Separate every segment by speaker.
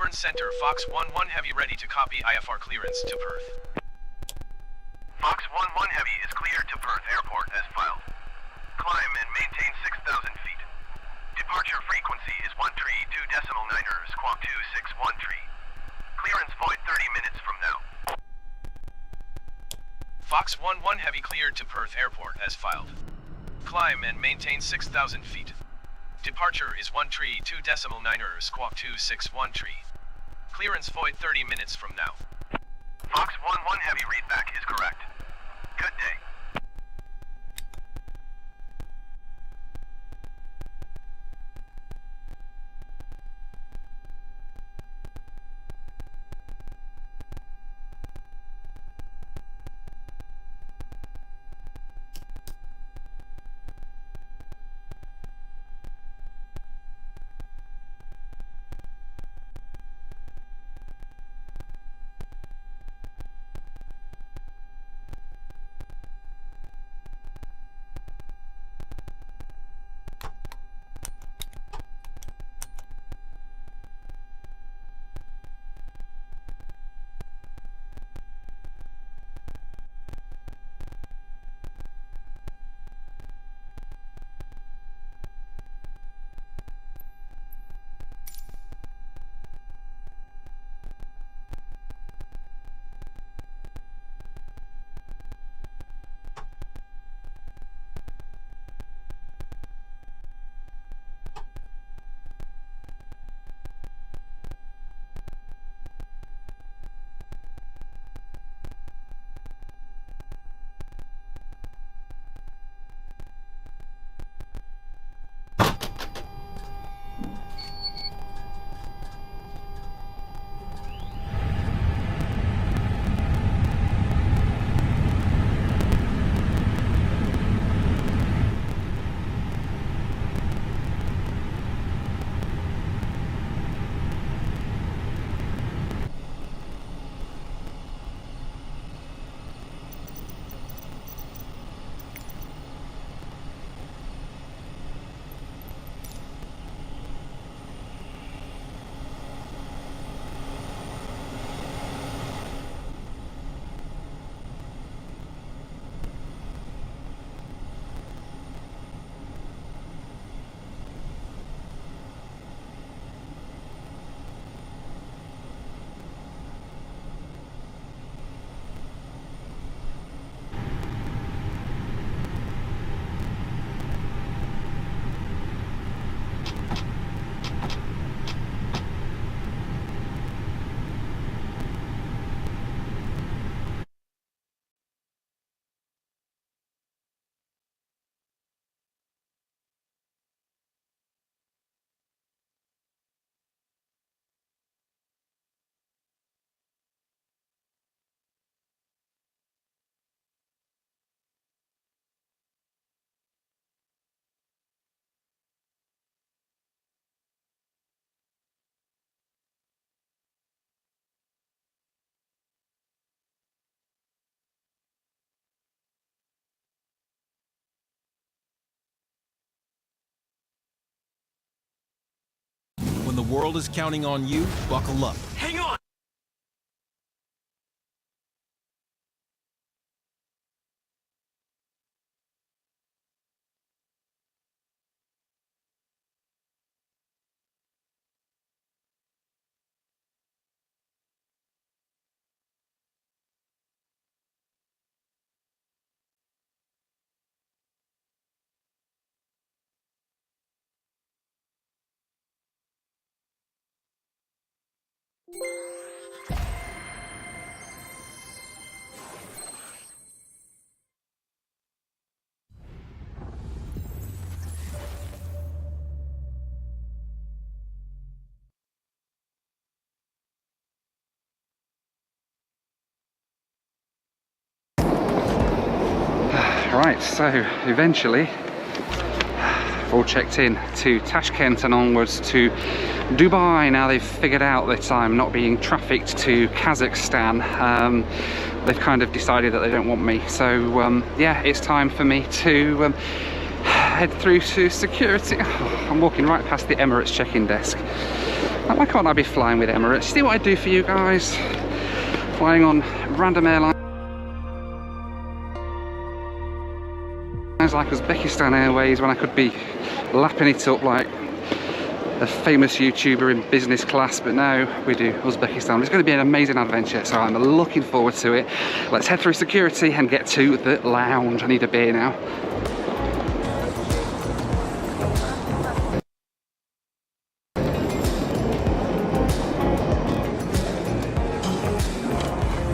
Speaker 1: Melbourne Centre, Fox 1-1 Heavy ready to copy IFR clearance to Perth.
Speaker 2: Fox 1-1 Heavy is cleared to Perth Airport as filed. Climb and maintain 6,000 feet. Departure frequency is 132.9 squawk 2613. Clearance void 30 minutes from now.
Speaker 1: Fox 1-1 Heavy cleared to Perth Airport as filed. Climb and maintain 6,000 feet. Departure is 132.9 squawk 2613. Clearance void 30 minutes from now.
Speaker 2: Fox 1-1 Heavy readback is correct. Good day.
Speaker 3: When the world is counting on you, buckle up.
Speaker 1: Hang on!
Speaker 4: Right, so eventually all checked in to Tashkent and onwards to Dubai. Now they've figured out that I'm not being trafficked to Kazakhstan. They've kind of decided that they don't want me, so yeah, it's time for me to head through to security. I'm walking right past the Emirates check-in desk. Like, why can't I be flying with Emirates? See what I do for you guys? Flying on random airlines like Uzbekistan Airways when I could be lapping it up like a famous YouTuber in business class, but now we do Uzbekistan. It's going to be an amazing adventure, so I'm looking forward to it. Let's head through security and get to the lounge. I need a beer now.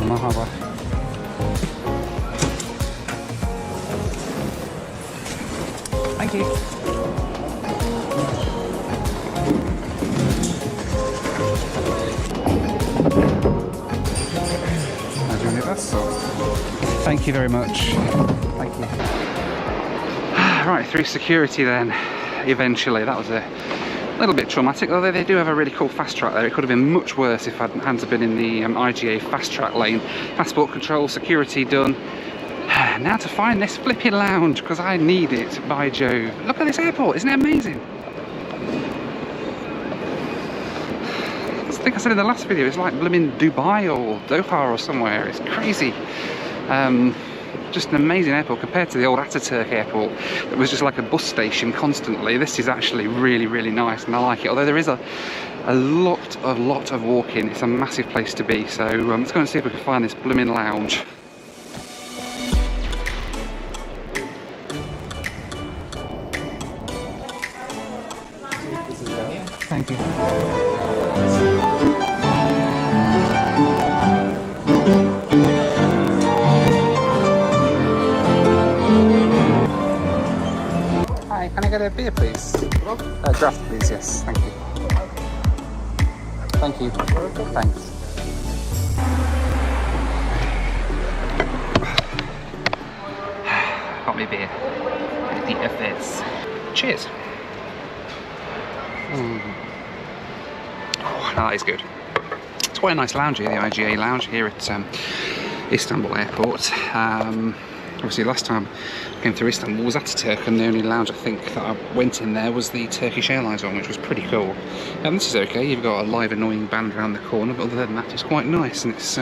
Speaker 4: Mahaba. Thank you. Thank you very much. Thank you. Right, through security then, eventually. That was a little bit traumatic, although they do have a really cool fast track there. It could have been much worse if hands had been in the IGA fast track lane. Passport control, security done. Now to find this flipping lounge, because I need it, by Jove. Look at this airport, isn't it amazing? I think I said in the last video, it's like blooming Dubai or Doha or somewhere. It's crazy. Just an amazing airport compared to the old Ataturk airport that was just like a bus station constantly. This is actually really, really nice and I like it. Although there is a lot of walking. It's a massive place to be. So let's go and see if we can find this blooming lounge. Thank you. Hi, can I get a beer, please? Draft, please, yes. Thank you. Thank you. Thanks. Got me beer. The FS. Cheers. Oh, that is good. It's quite a nice lounge here, the IGA lounge here at Istanbul Airport. Obviously last time I came through Istanbul was Ataturk, and the only lounge I think that I went in there was the Turkish Airlines one, which was pretty cool. This is okay, you've got a live annoying band around the corner, but other than that it's quite nice, and it's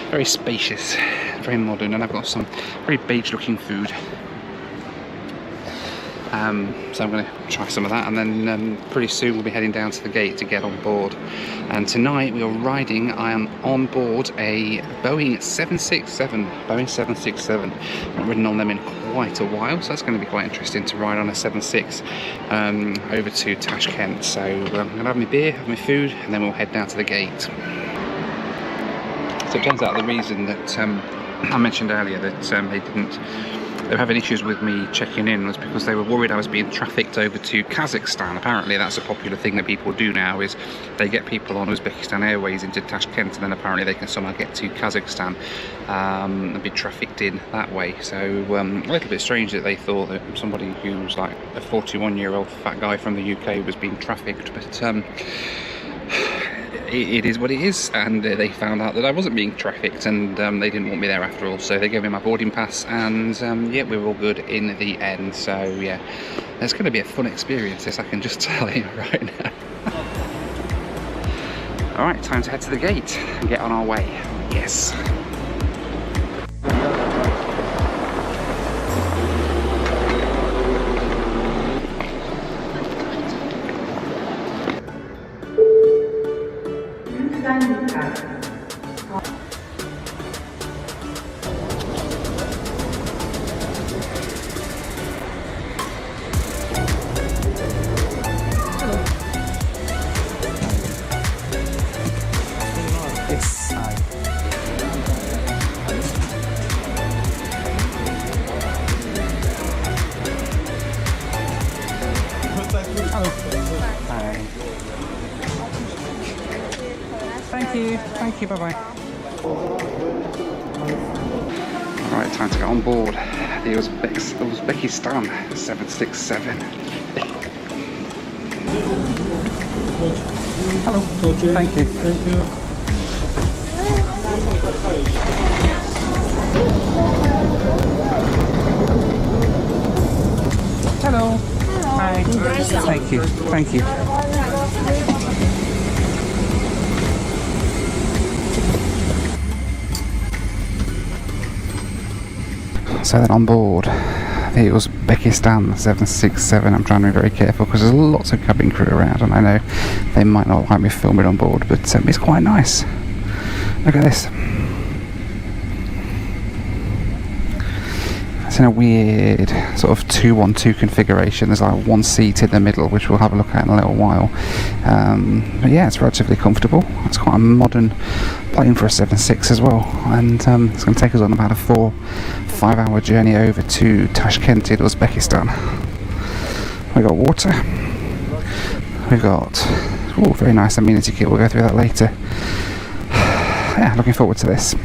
Speaker 4: very spacious, very modern, and I've got some very beige looking food. So I'm going to try some of that, and then pretty soon we'll be heading down to the gate to get on board. And tonight we are riding, I am on board a Boeing 767. Boeing 767. I've not ridden on them in quite a while, so that's going to be quite interesting to ride on a 76 over to Tashkent. So I'm going to have my beer, have my food, and then we'll head down to the gate. So it turns out the reason that I mentioned earlier that they were having issues with me checking in was because they were worried I was being trafficked over to Kazakhstan. Apparently that's a popular thing that people do now, is they get people on Uzbekistan Airways into Tashkent, and then apparently they can somehow get to Kazakhstan and be trafficked in that way. So a little bit strange that they thought that somebody who was like a 41-year-old fat guy from the UK was being trafficked, but it is what it is, and they found out that I wasn't being trafficked, and they didn't want me there after all, so they gave me my boarding pass, and yeah, we were all good in the end. So yeah, it's going to be a fun experience, this I can just tell you right now. Alright, time to head to the gate and get on our way. Yes. Thank you, bye-bye. Alright, time to get on board the Uzbekistan 767. Hello. Thank you. Thank you. Hello. Hi. Thank you. Thank you. So then on board, it was Uzbekistan 767. I'm trying to be very careful because there's lots of cabin crew around, and I know they might not like me filming on board, but it's quite nice. Look at this. It's in a weird sort of 2-1-2 configuration. There's like one seat in the middle, which we'll have a look at in a little while. But yeah, it's relatively comfortable. It's quite a modern plane for a 7.6 as well, and it's going to take us on about a 4-5 hour journey over to Tashkent in Uzbekistan. We got water. We got very nice amenity kit. We'll go through that later. Yeah, looking forward to this.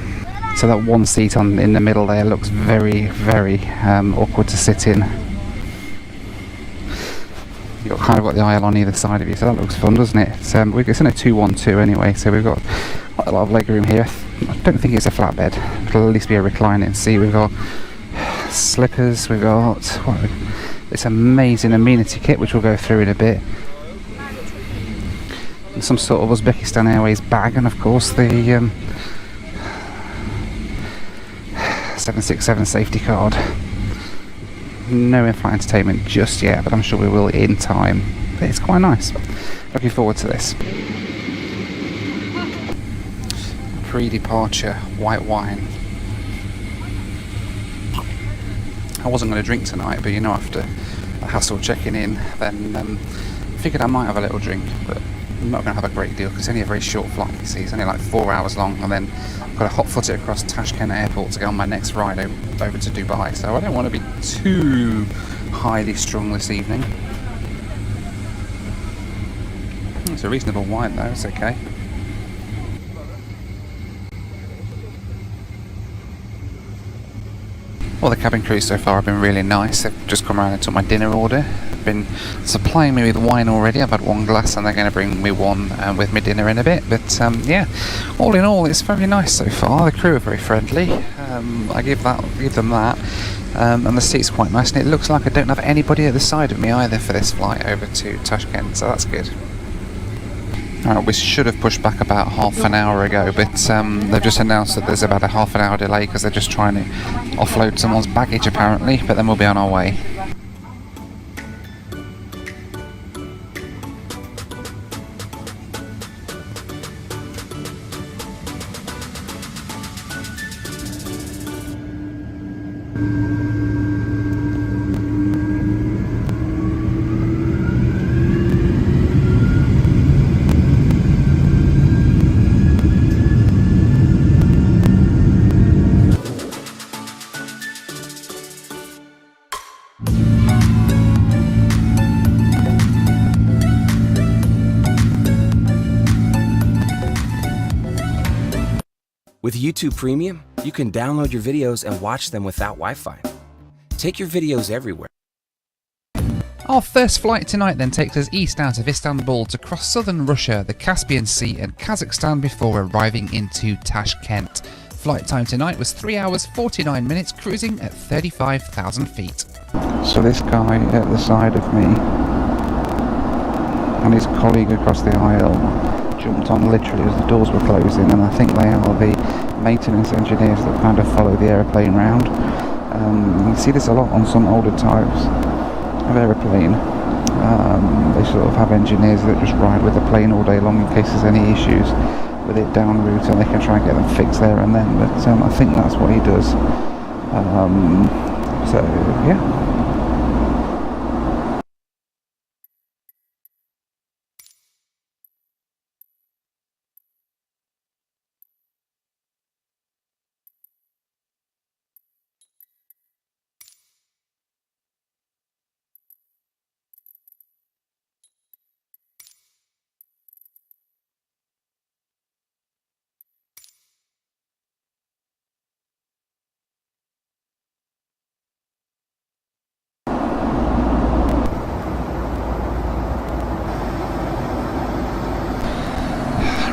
Speaker 4: So that one seat in the middle there looks very, very awkward to sit in. You've kind of got the aisle on either side of you, so that looks fun, doesn't it? It's in a 2-1-2 anyway, so we've got quite a lot of leg room here. I don't think it's a flatbed. It'll at least be a reclining seat. We've got slippers. We've got this amazing amenity kit, which we'll go through in a bit. And some sort of Uzbekistan Airways bag, and of course the 767 safety card. No in-flight entertainment just yet, but I'm sure we will in time. But it's quite nice. Looking forward to this. Pre-departure white wine. I wasn't going to drink tonight, but after the hassle checking in, then figured I might have a little drink, but I'm not going to have a great deal because it's only a very short flight. You see, it's only like 4 hours long, and then I've got to hot foot it across Tashkent airport to go on my next ride over to Dubai. So I don't want to be too highly strung this evening. It's a reasonable wine though, it's okay. Well, the cabin crew so far have been really nice. They've just come around and took my dinner order. They've been supplying me with wine already. I've had one glass and they're going to bring me one with my dinner in a bit. But yeah, all in all, it's very nice so far. The crew are very friendly. I give them that. And the seat's quite nice, and it looks like I don't have anybody at the side of me either for this flight over to Tashkent, so that's good. We should have pushed back about half an hour ago, but they've just announced that there's about a half an hour delay because they're just trying to offload someone's baggage apparently, but then we'll be on our way.
Speaker 5: With YouTube Premium, you can download your videos and watch them without Wi-Fi. Take your videos everywhere.
Speaker 4: Our first flight tonight then takes us east out of Istanbul to cross southern Russia, the Caspian Sea and Kazakhstan before arriving into Tashkent. Flight time tonight was 3 hours 49 minutes, cruising at 35,000 feet. So this guy at the side of me and his colleague across the aisle jumped on literally as the doors were closing, and I think they are the maintenance engineers that kind of follow the aeroplane round. You see this a lot on some older types of aeroplane. They sort of have engineers that just ride with the plane all day long in case there's any issues with it down route, and they can try and get them fixed there and then, but I think that's what he does. So yeah.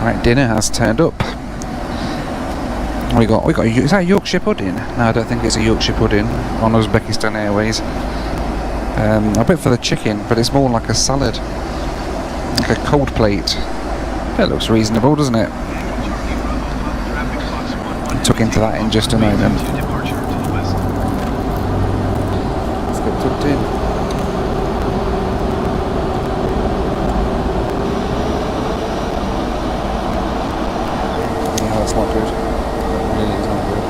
Speaker 4: Right, dinner has turned up. We got. Is that Yorkshire pudding? No, I don't think it's a Yorkshire pudding on Uzbekistan Airways. I went for the chicken, but it's more like a salad, like a cold plate. That looks reasonable, doesn't it? I'll tuck into that in just a moment. tucked in. Yeah, that's not good. That really is not good.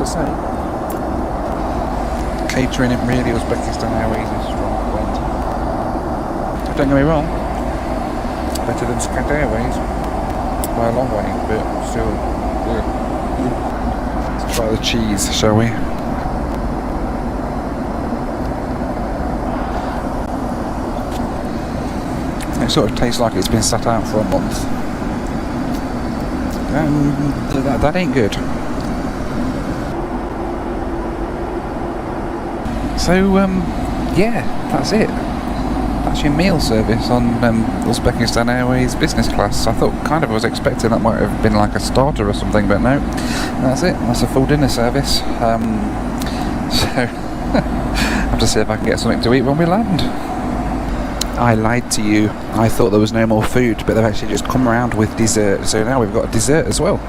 Speaker 4: say, catering it really, Uzbekistan Airways is strong point. Don't get me wrong, better than Scat Airways by a long way, but still. Let's try the cheese, shall we? It sort of tastes like it's been sat out for a month. That ain't good. So, yeah, that's it. That's your meal service on Uzbekistan Airways business class. I thought I was expecting that might have been like a starter or something, but no, that's it. That's a full dinner service. So, I have to see if I can get something to eat when we land. I lied to you. I thought there was no more food, but they've actually just come around with dessert. So now we've got a dessert as well.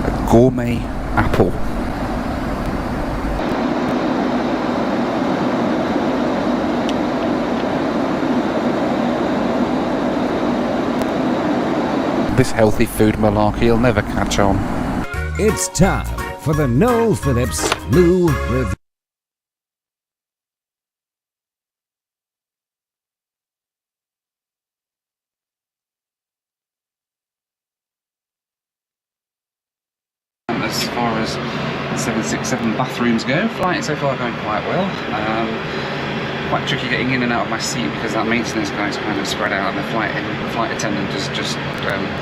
Speaker 4: A gourmet apple. This healthy food malarkey will never catch on.
Speaker 6: It's time for the Noel Phillips Lou Review.
Speaker 4: As far as 767 bathrooms go, flight so far going quite well. Quite tricky getting in and out of my seat because that maintenance guy's kind of spread out, and the flight attendant just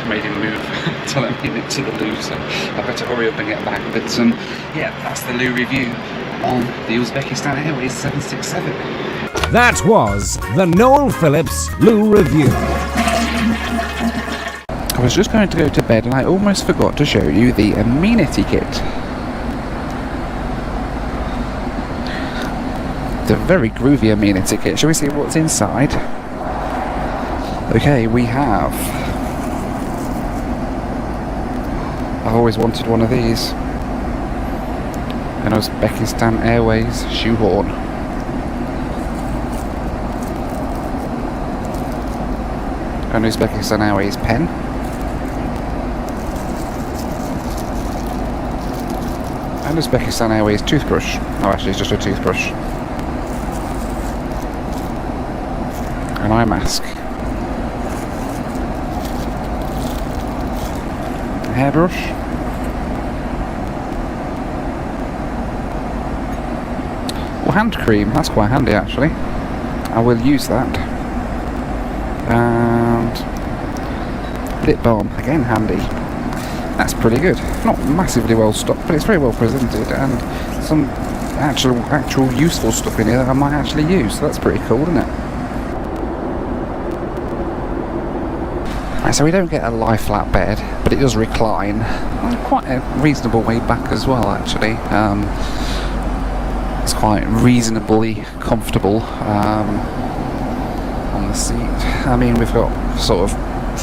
Speaker 4: made him move until I made it to the loo, so I better hurry up and get back. But yeah, that's the loo review on the Uzbekistan Airways 767.
Speaker 6: That was the Noel Phillips Lou Review.
Speaker 4: I was just going to go to bed and I almost forgot to show you the amenity kit. It's a very groovy amenity kit. Shall we see what's inside? Okay, we have... I've always wanted one of these. An Uzbekistan Airways shoehorn. An Uzbekistan Airways pen. An Uzbekistan Airways toothbrush. Oh, actually it's just a toothbrush. An eye mask. A hairbrush. Well, hand cream, that's quite handy actually. I will use that. And lip balm, again handy. That's pretty good. Not massively well stocked, but it's very well presented, and some actual useful stuff in here that I might actually use. So that's pretty cool, isn't it? Right, so we don't get a lie flat bed, but it does recline. Quite a reasonable way back as well, actually. It's quite reasonably comfortable on the seat. I mean, we've got sort of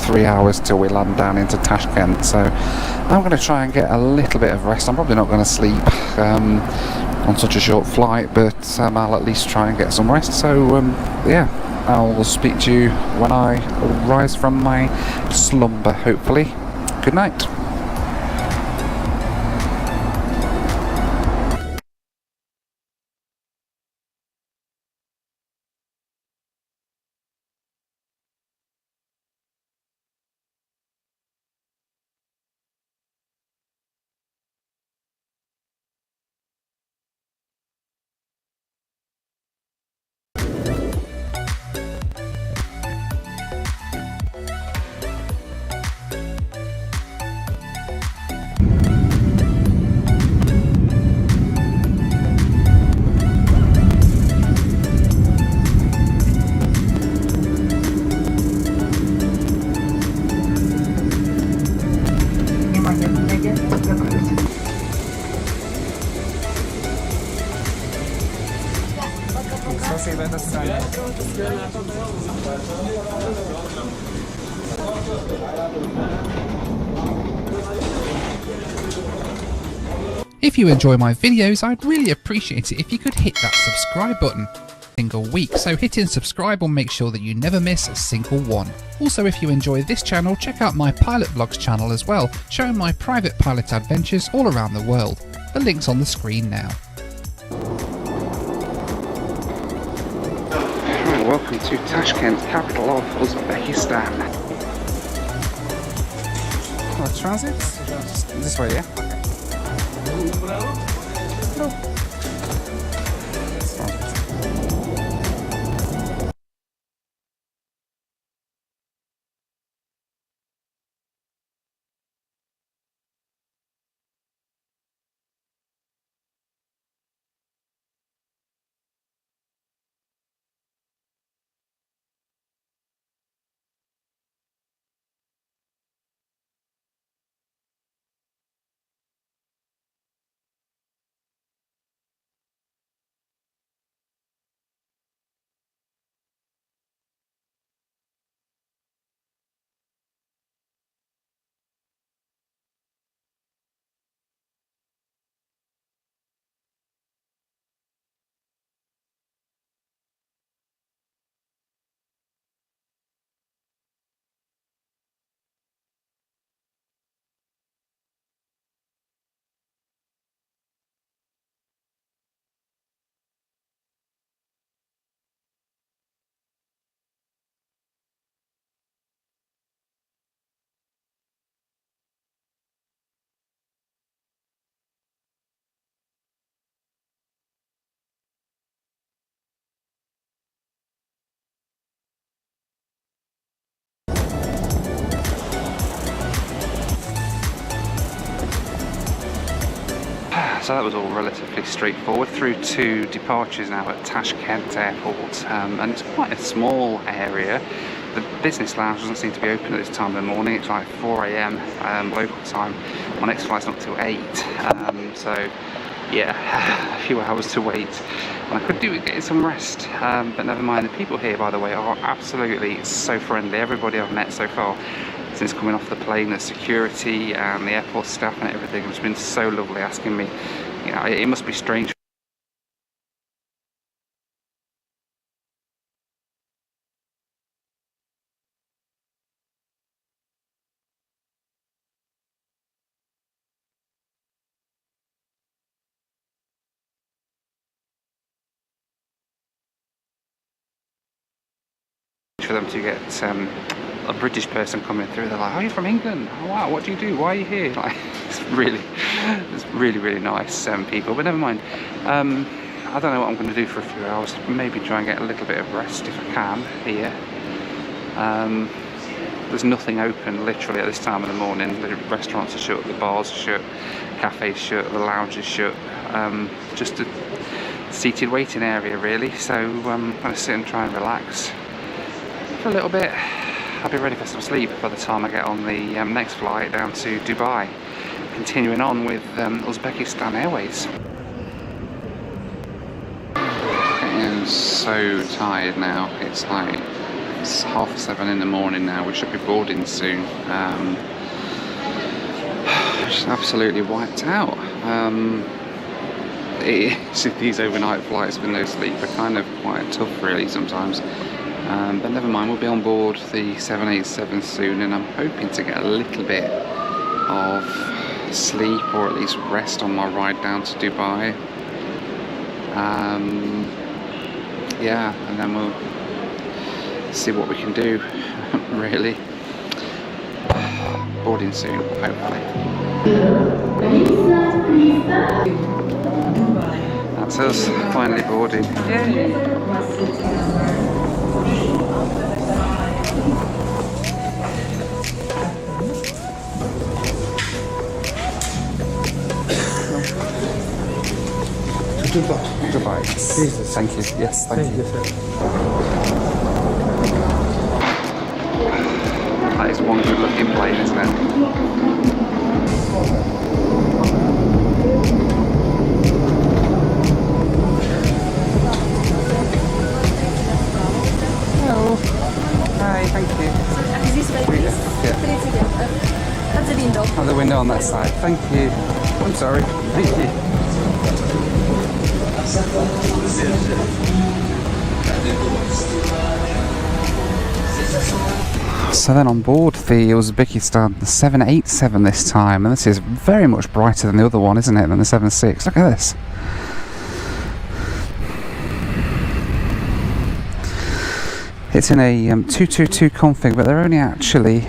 Speaker 4: 3 hours till we land down into Tashkent, so I'm going to try and get a little bit of rest. I'm probably not going to sleep on such a short flight, but I'll at least try and get some rest. So yeah, I'll speak to you when I rise from my slumber, hopefully. Good night.
Speaker 7: If you enjoy my videos, I'd really appreciate it if you could hit that subscribe button. single week, so hitting subscribe will make sure that you never miss a single one. Also, if you enjoy this channel, check out my Pilot Vlogs channel as well, showing my private pilot adventures all around the world. The link's on the screen now.
Speaker 4: Right, welcome to Tashkent, capital of Uzbekistan. Oh, transit? This way, yeah? Okay. So that was all relatively straightforward. Through to departures now at Tashkent Airport, and it's quite a small area. The business lounge doesn't seem to be open at this time of the morning. It's like 4 AM local time. My next flight's not till 8, so yeah, a few hours to wait. And I could do with getting some rest, but never mind. The people here, by the way, are absolutely so friendly. Everybody I've met so far since coming off the plane, the security and the airport staff and everything has been so lovely, asking me, you know, it must be strange for them to get a British person coming through. They're like, "Oh, you're from England? Oh, wow, what do you do? Why are you here?" Like, it's really nice people. But never mind. I don't know what I'm going to do for a few hours. Maybe try and get a little bit of rest if I can here. There's nothing open literally at this time of the morning. The restaurants are shut, the bars are shut, cafes shut, the lounge is shut. Just a seated waiting area really. So I'm going to sit and try and relax for a little bit. I'll be ready for some sleep by the time I get on the next flight down to Dubai, continuing on with Uzbekistan Airways. Getting so tired now. It's 7:30 in the morning now. We should be boarding soon. Just absolutely wiped out. These overnight flights with no sleep are kind of quite tough really sometimes. But never mind, we'll be on board the 787 soon, and I'm hoping to get a little bit of sleep or at least rest on my ride down to Dubai. Yeah, and then we'll see what we can do, really. Boarding soon, hopefully. That's us, finally boarding. Yay! Dubai. Jesus. Thank you. Yes, thank you. That is one good looking plane, isn't it? Hello. Hi, thank you.
Speaker 8: This way, please.
Speaker 4: Yeah.
Speaker 8: At the window.
Speaker 4: Oh, the window on that side. Thank you. I'm sorry. Thank you. So then on board the Uzbekistan 787 this time, and this is very much brighter than the other one, isn't it, than the 76. Look at this. It's in a 222 config, but they're only actually,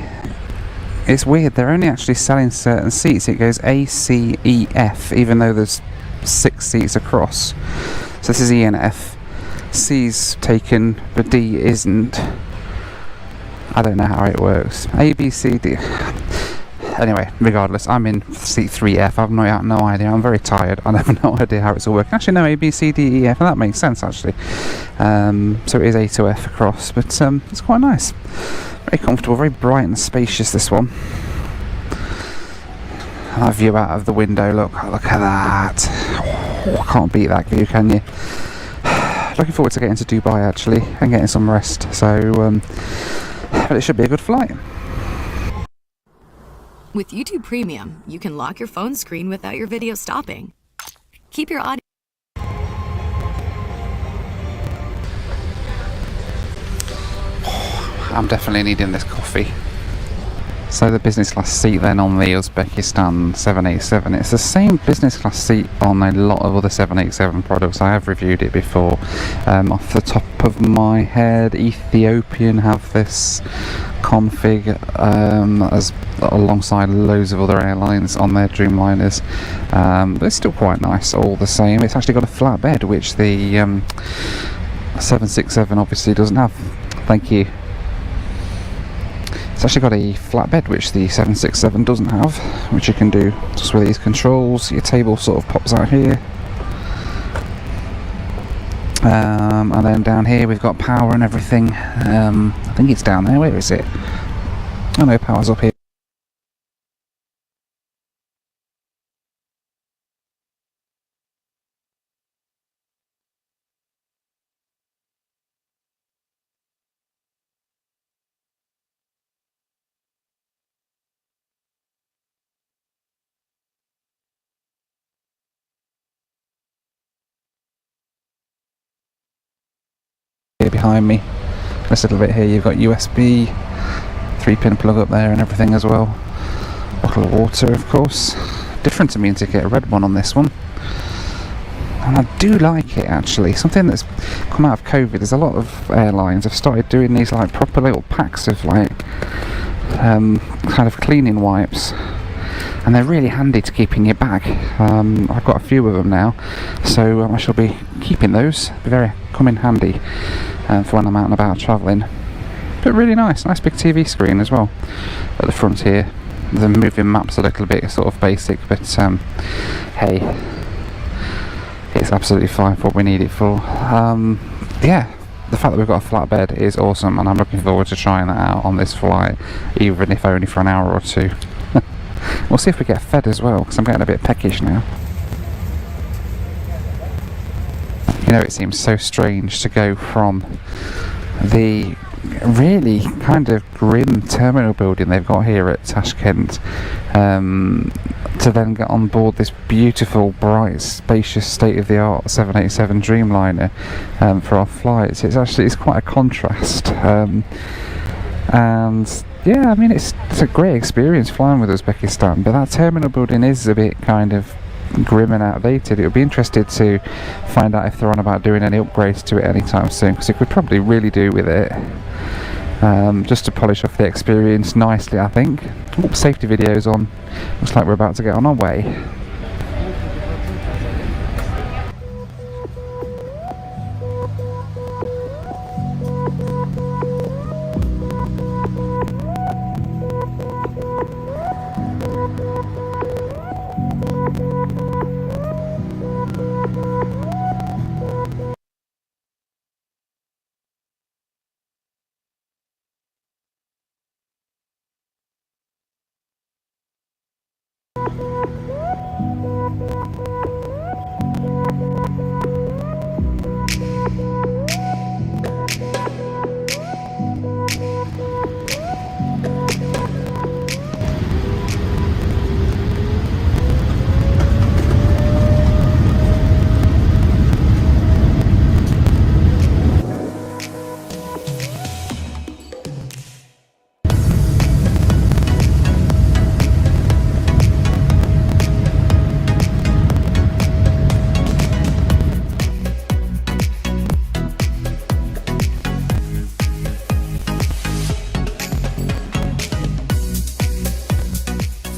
Speaker 4: it's weird, they're only actually selling certain seats. It goes A, C, E, F, even though there's 6 seats across. So this is E and F. C's taken, but D isn't. I don't know how it works. A, B, C, D. Anyway, regardless, I'm in seat 3F. I've no idea. I'm very tired. I have no idea how it's all working. Actually, no, A, B, C, D, E, F, and that makes sense, actually. So it is A to F across, but it's quite nice. Very comfortable, very bright and spacious, this one. That view out of the window, look at that. Oh, can't beat that view, can you? Looking forward to getting to Dubai, actually, and getting some rest. So, but it should be a good flight.
Speaker 8: With YouTube Premium, you can lock your phone screen without your video stopping. Keep your audio.
Speaker 4: I'm definitely needing this coffee. So the business class seat then on the Uzbekistan 787, it's the same business class seat on a lot of other 787 products. I have reviewed it before. Off the top of my head, Ethiopian have this config as alongside loads of other airlines on their Dreamliners, but it's still quite nice all the same. It's actually got a flat bed, which the 767 obviously doesn't have. Thank you. It's actually got a flat bed, which the 767 doesn't have, which you can do just with these controls. Your table sort of pops out here, and then down here we've got power and everything. I think it's down there. Where is it? Oh no, power's up here. Behind me, this little bit here, you've got USB 3-pin plug up there and everything as well. Bottle of water, of course. Different to me to get a red one on this one, and I do like it actually. Something that's come out of COVID, there's a lot of airlines have started doing these like proper little packs of like kind of cleaning wipes, and they're really handy to keep in your bag. I've got a few of them now, so I shall be keeping those. Come in handy for when I'm out and about travelling. But really nice big TV screen as well at the front here. The moving maps a little bit sort of basic, but hey, it's absolutely fine for what we need it for. Yeah, the fact that we've got a flat bed is awesome, and I'm looking forward to trying that out on this flight, even if only for an hour or two. We'll see if we get fed as well, because I'm getting a bit peckish now. You know, it seems so strange to go from the really kind of grim terminal building they've got here at Tashkent to then get on board this beautiful, bright, spacious, state-of-the-art 787 Dreamliner for our flights. It's quite a contrast, and yeah, I mean it's a great experience flying with Uzbekistan, but that terminal building is a bit kind of grim and outdated. It would be interested to find out if they're on about doing any upgrades to it anytime soon, because it could probably really do with it, just to polish off the experience nicely, I think. Safety videos on. Looks like we're about to get on our way.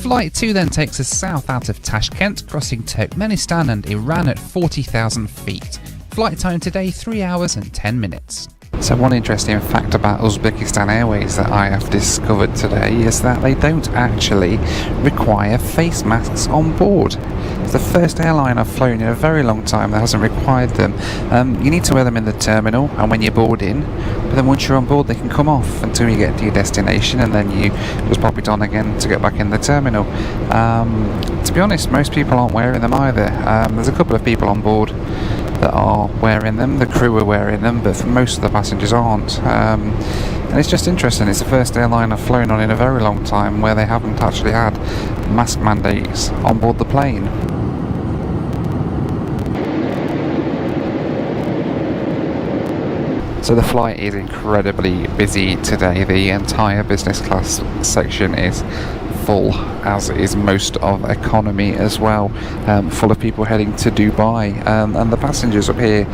Speaker 7: Flight 2 then takes us south out of Tashkent, crossing Turkmenistan and Iran at 40,000 feet. Flight time today 3 hours and 10 minutes. So one interesting fact about Uzbekistan Airways that I have discovered today is that they don't actually require face masks on board. It's the first airline I've flown in a very long time that hasn't required them. You need to wear them in the terminal and when you're boarding, but then once you're on board they can come off until you get to your destination and then you just pop it on again to get back in the terminal. To be honest, most people aren't wearing them either. There's a couple of people on board that are wearing them, the crew are wearing them, but for most of the passengers aren't. And it's just interesting, it's the first airline I've flown on in a very long time where they haven't actually had mask mandates on board the plane. So the flight is incredibly busy today. The entire business class section is full, as is most of economy as well, full of people heading to Dubai, and the passengers up here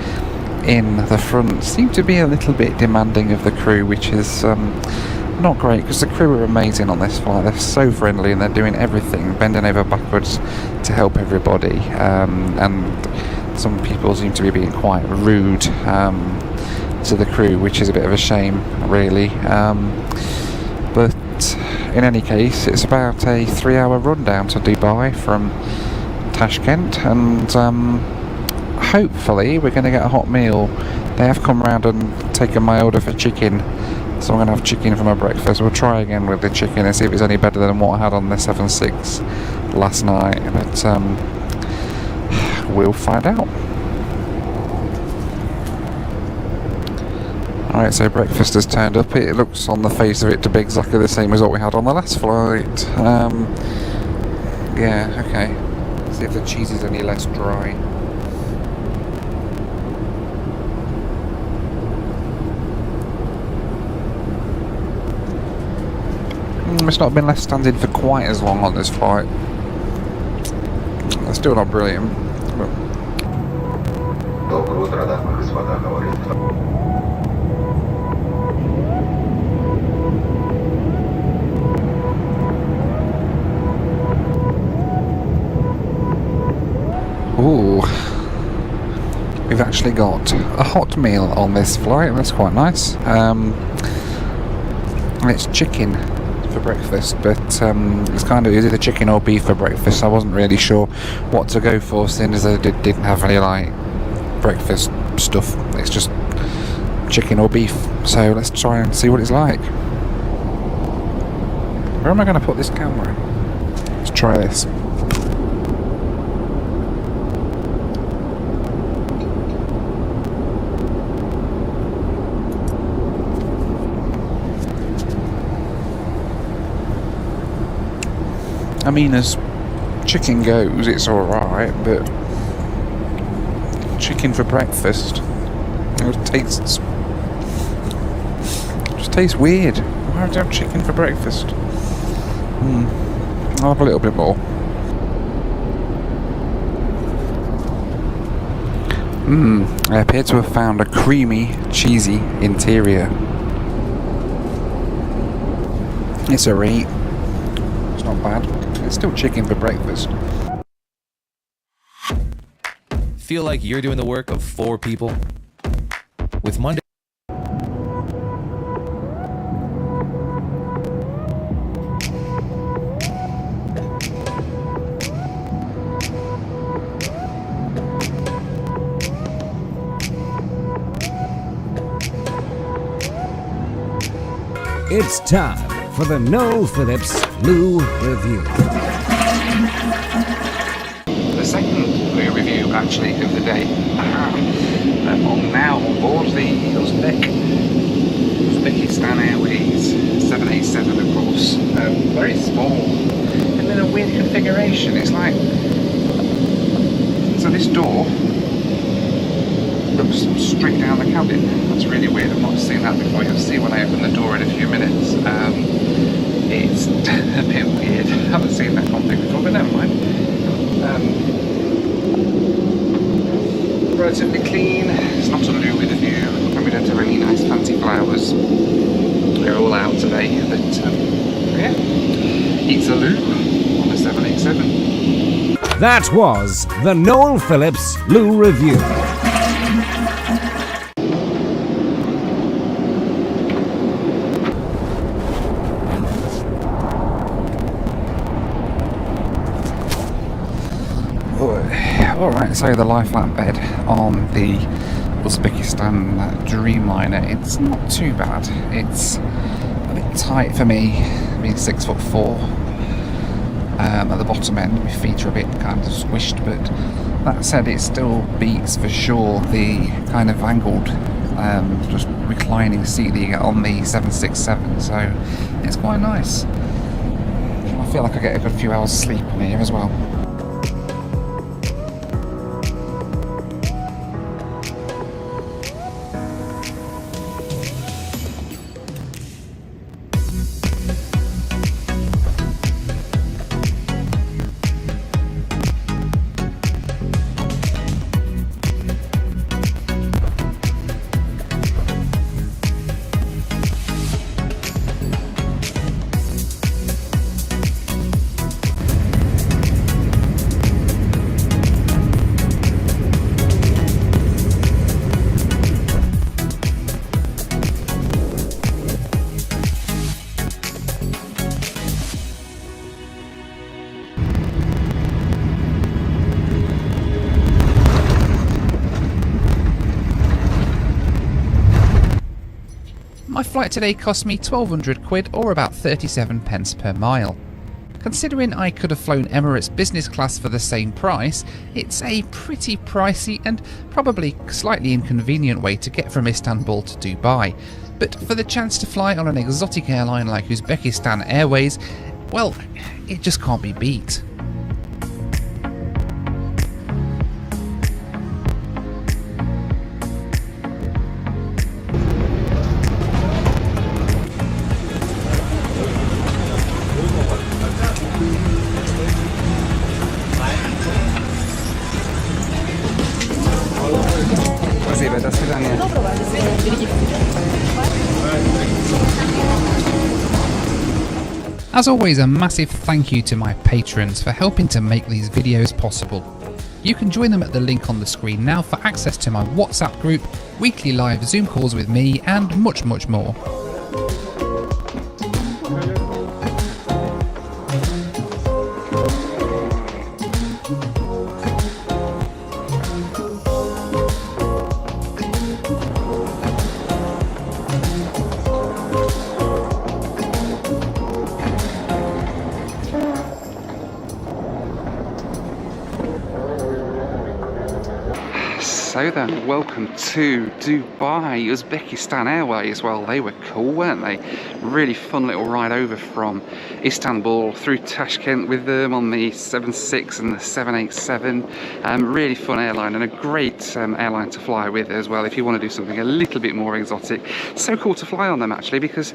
Speaker 7: in the front seem to be a little bit demanding of the crew, which is not great because the crew are amazing on this flight. They're so friendly and they're doing everything, bending over backwards to help everybody, and some people seem to be being quite rude to the crew, which is a bit of a shame really, but in any case it's about a 3-hour run down to Dubai from Tashkent, and hopefully we're going to get a hot meal. They have come round and taken my order for chicken, so I'm going to have chicken for my breakfast. We'll try again with the chicken and see if it's any better than what I had on the 7.6 last night, but we'll find out. Alright, so breakfast has turned up. It looks on the face of it to be exactly the same as what we had on the last flight. Yeah, okay. Let's see if the cheese is any less dry. It's not been left standing for quite as long on this flight. It's still not brilliant. Ooh, we've actually got a hot meal on this flight. That's quite nice. And it's chicken for breakfast, but it's kind of either chicken or beef for breakfast. I wasn't really sure what to go for, seeing as I didn't have any like breakfast stuff. It's just chicken or beef. So let's try and see what it's like. Where am I going to put this camera? Let's try this. I mean, as chicken goes, it's alright, but chicken for breakfast, it just tastes weird. Why would you have chicken for breakfast? I'll have a little bit more. I appear to have found a creamy, cheesy interior. It's a rate. It's not bad. It's still chicken for breakfast.
Speaker 3: Feel like you're doing the work of 4 people? With Monday.
Speaker 6: It's time for the Noel Phillips Blue Review.
Speaker 4: The second Blue Review, actually, of the day. I'm now on board the Uzbekistan Airways 787, of course. Very small and in a weird configuration. It's like, so this door looks straight down the cabin. That's really weird. I've not seen that before. You'll see when I open the door in a few minutes. It's a bit weird. I haven't seen that config before, but never mind. Relatively clean. It's not a loo with a view, and we don't have any nice fancy flowers. They're all out today, but yeah, it's a loo. 787.
Speaker 6: That was the Noel Phillips Lou Review.
Speaker 7: Alright, so the lie flat bed on the Uzbekistan Dreamliner, it's not too bad. It's a bit tight for me, being 6'4". At the bottom end, my feet are a bit kind of squished, but that said, it still beats for sure the kind of angled, just reclining seat that you get on the 767, so it's quite nice. I feel like I get a good few hours sleep on here as well. My flight today cost me 1,200 quid or about 37 pence per mile. Considering I could have flown Emirates business class for the same price, it's a pretty pricey and probably slightly inconvenient way to get from Istanbul to Dubai. But for the chance to fly on an exotic airline like Uzbekistan Airways, well, it just can't be beat. As always, a massive thank you to my patrons for helping to make these videos possible. You can join them at the link on the screen now for access to my WhatsApp group, weekly live Zoom calls with me, and much, much more.
Speaker 4: So then, welcome to Dubai Uzbekistan Airways. Well, they were cool, weren't they? Really fun little ride over from Istanbul through Tashkent with them on the 76 and the 787. Really fun airline and a great airline to fly with as well if you want to do something a little bit more exotic. So cool to fly on them actually, because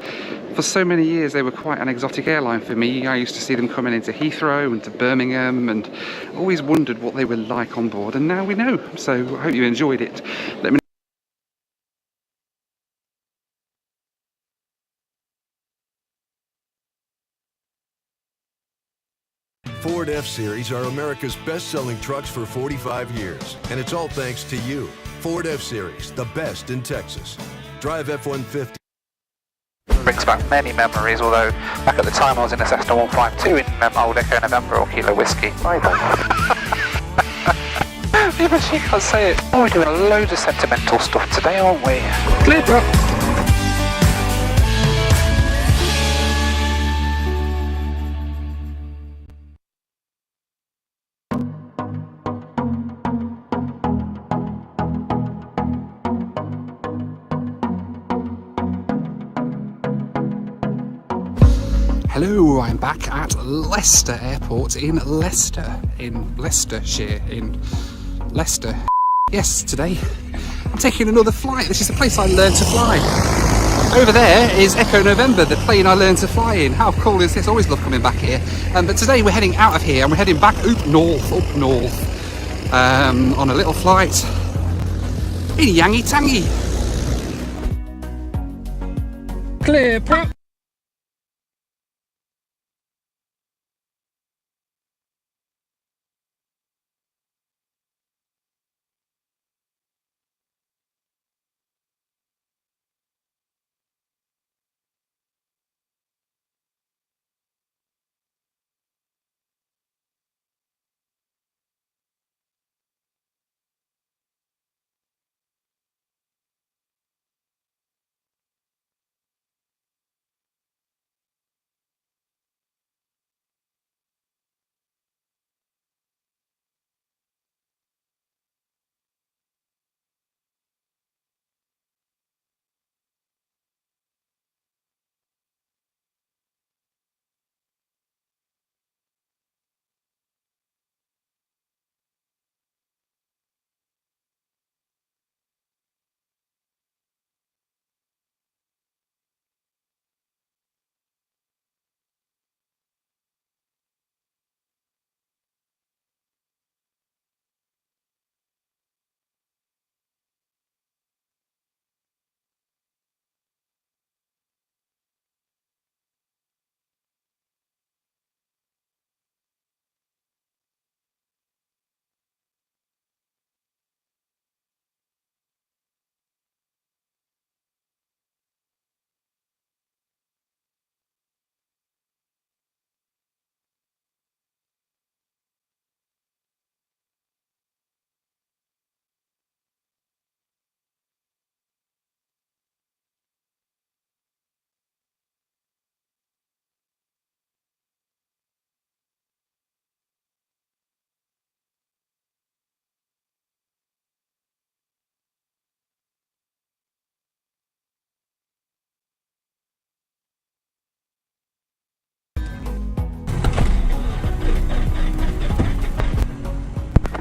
Speaker 4: for so many years they were quite an exotic airline for me. I used to see them coming into Heathrow and to Birmingham and always wondered what they were like on board, and now we know. So I hope you enjoyed it. Let me
Speaker 9: Ford F-Series are America's best-selling trucks for 45 years, and it's all thanks to you. Ford F-Series, the best in Texas. Drive F-150.
Speaker 7: Brings back many memories, although back at the time I was in a Cessna 152 in Old Echo November or Kilo Whiskey. Even she can't say it. Oh, we're doing loads of sentimental stuff today, aren't we? Clear, bro.
Speaker 4: Hello, I'm back at Leicester Airport in Leicester, Leicestershire, in Leicester. Yes, today I'm taking another flight. This is the place I learned to fly. Over there is Echo November, the plane I learned to fly in. How cool is this? Always love coming back here. But today we're heading out of here and we're heading back up north, on a little flight in Yangi Tangi.
Speaker 7: Clear, prop.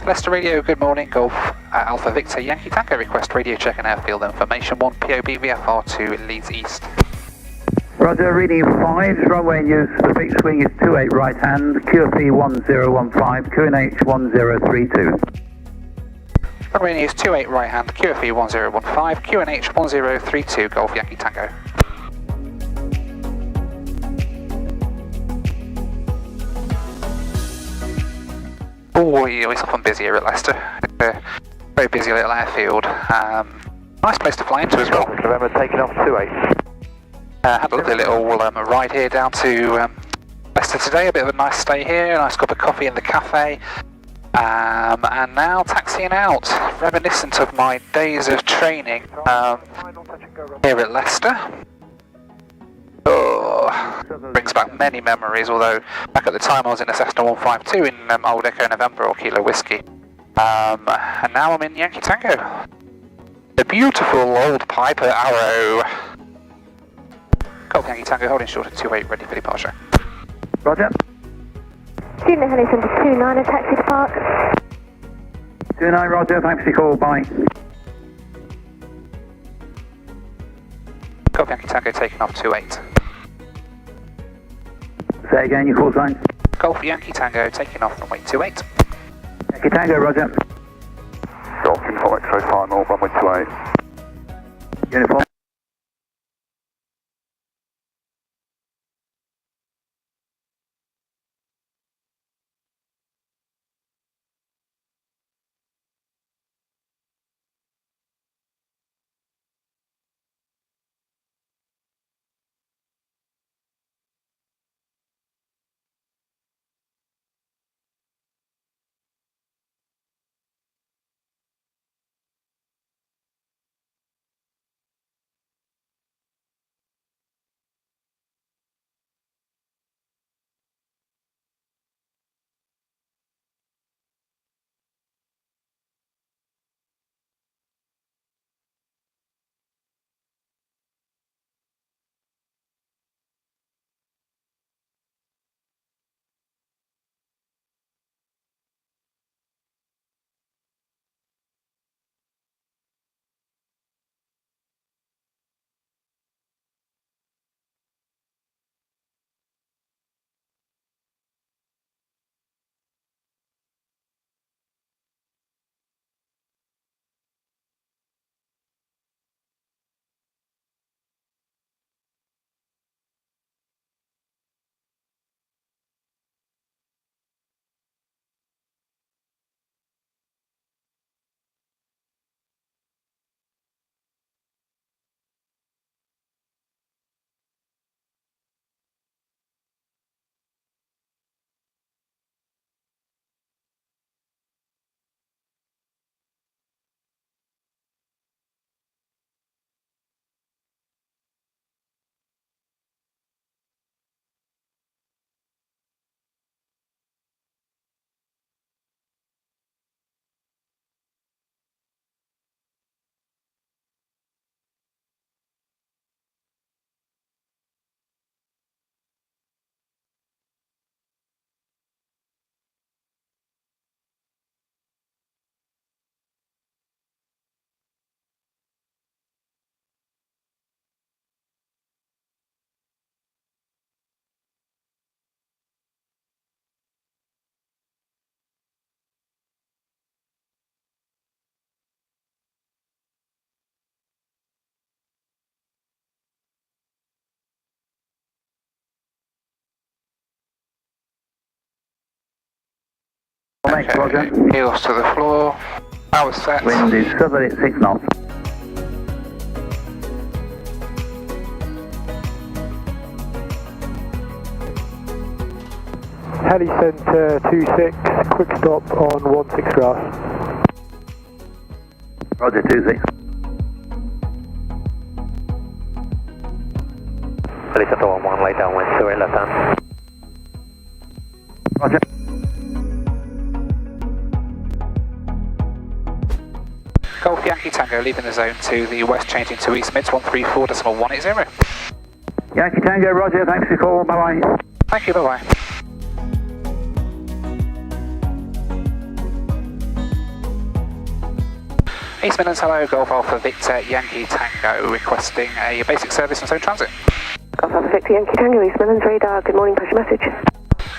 Speaker 4: Leicester Radio, good morning. Golf Alpha Victor Yankee Tango, request radio check and airfield information. 1 POB VFR to Leeds East.
Speaker 10: Roger, reading 5, runway news, the fixed wing is 28 right hand, QFE 1015, QNH 1032.
Speaker 4: Runway news 28 right hand, QFE 1015, QNH 1032, Golf Yankee Tango. Oh, it's often busy here at Leicester. Very busy little airfield. Nice place to fly into as well.
Speaker 10: November taking off 28.
Speaker 4: Had a lovely little ride here down to Leicester today. A bit of a nice stay here, a nice cup of coffee in the cafe. And now taxiing out, reminiscent of my days of training here at Leicester. Oh, brings back many memories, although back at the time I was in a Cessna 152 in Old Echo November or Kilo Whiskey. And now I'm in Yankee Tango. The beautiful old Piper Arrow. Golf Yankee Tango holding short at 28, ready for departure.
Speaker 10: Roger.
Speaker 11: Student Heli Centre 29, a taxi to park.
Speaker 10: 29, Roger, thanks for your call, bye.
Speaker 4: Golf Yankee Tango taking off 28.
Speaker 10: Say again, your call sign.
Speaker 4: Golf Yankee Tango taking off runway 28.
Speaker 10: Yankee Tango, Roger.
Speaker 2: Golf Uniform X-ray final, runway 28.
Speaker 10: Uniform.
Speaker 4: Okay,
Speaker 10: Roger.
Speaker 4: heels to the floor, power set.
Speaker 10: Wind is southerly at 6 knots.
Speaker 12: Heli Centre 26, quick stop on 16 grass.
Speaker 10: Roger, 26.
Speaker 12: Heli Centre 11, lay down wind, 28 left hand.
Speaker 10: Roger.
Speaker 4: Golf Yankee Tango leaving the zone to the west, changing to east mids 134.180.
Speaker 10: Yankee Tango, Roger, thanks for your call, bye bye.
Speaker 4: Thank you, bye bye.
Speaker 7: East Midlands, hello, Golf Alpha Victor Yankee Tango, requesting a basic service on zone transit.
Speaker 11: Golf Alpha Victor Yankee Tango, East Midlands radar, good morning, push message.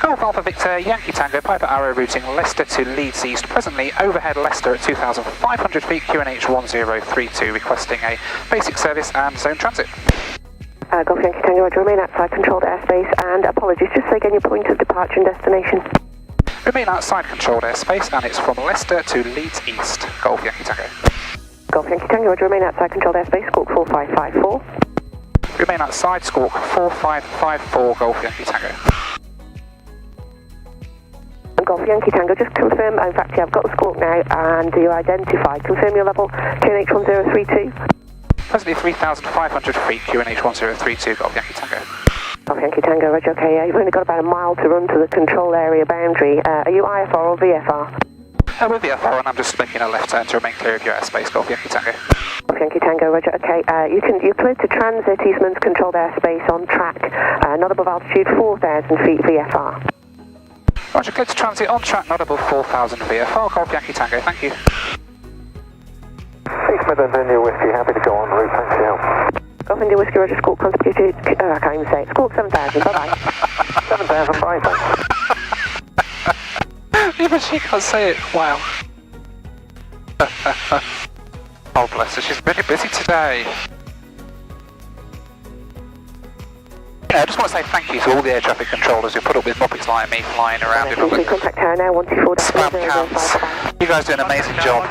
Speaker 7: Golf Alpha Victor Yankee Tango, Piper Arrow routing Leicester to Leeds East, presently overhead Leicester at 2,500 feet, QNH 1032, requesting a basic service and zone transit.
Speaker 11: Golf Yankee Tango, Roger, remain outside controlled airspace, and apologies, just say again your point of departure and destination.
Speaker 7: Remain outside controlled airspace, and it's from Leicester to Leeds East, Golf Yankee Tango.
Speaker 11: Golf Yankee Tango, Roger, remain outside controlled airspace, squawk 4554.
Speaker 7: Remain outside, squawk 4554, Golf Yankee Tango.
Speaker 11: Golf Yankee Tango, just confirm, in fact, yeah, I've got the squawk now, and you're identified. Confirm your level, QNH 1032.
Speaker 7: Presently 3,500 feet, QNH 1032, Golf Yankee Tango.
Speaker 11: Golf Yankee Tango, Roger, okay, you've only got about a mile to run to the control area boundary. Are you IFR or VFR?
Speaker 7: We're VFR, and I'm just making a left turn to remain clear of your airspace, Golf Yankee Tango.
Speaker 11: Golf Yankee Tango, Roger, okay, you're cleared to transit Eastman's controlled airspace on track, not above altitude 4,000 feet VFR.
Speaker 7: Roger, cleared to transit on track, not above 4,000 VFR, Golf Yankee Tango, thank you.
Speaker 12: East Midlands, India Whiskey, happy to go on route, thanks for your help.
Speaker 11: Golf India Whiskey, Roger, squawk contributed, I can't even say it, squawk 7,000, bye-bye.
Speaker 12: 7,000, bye, thanks.
Speaker 7: Even she can't say it, wow. Oh bless her, she's really busy today. Yeah, I just want to say thank you to all the air traffic controllers who put up with muppets like me flying around in all the
Speaker 11: contact tower now, 124.
Speaker 7: spam cams. You guys do an amazing job.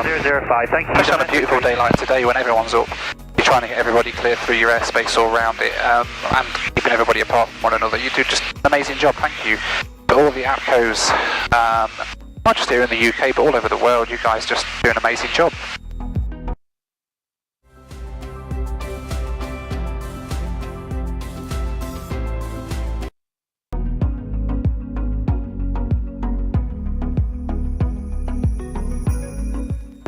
Speaker 7: Especially on a beautiful day like today when everyone's up. You're trying to get everybody clear through your airspace all around it, and keeping everybody apart from one another. You do just an amazing job, thank you. But all the APCOs, not just here in the UK, but all over the world, you guys just do an amazing job.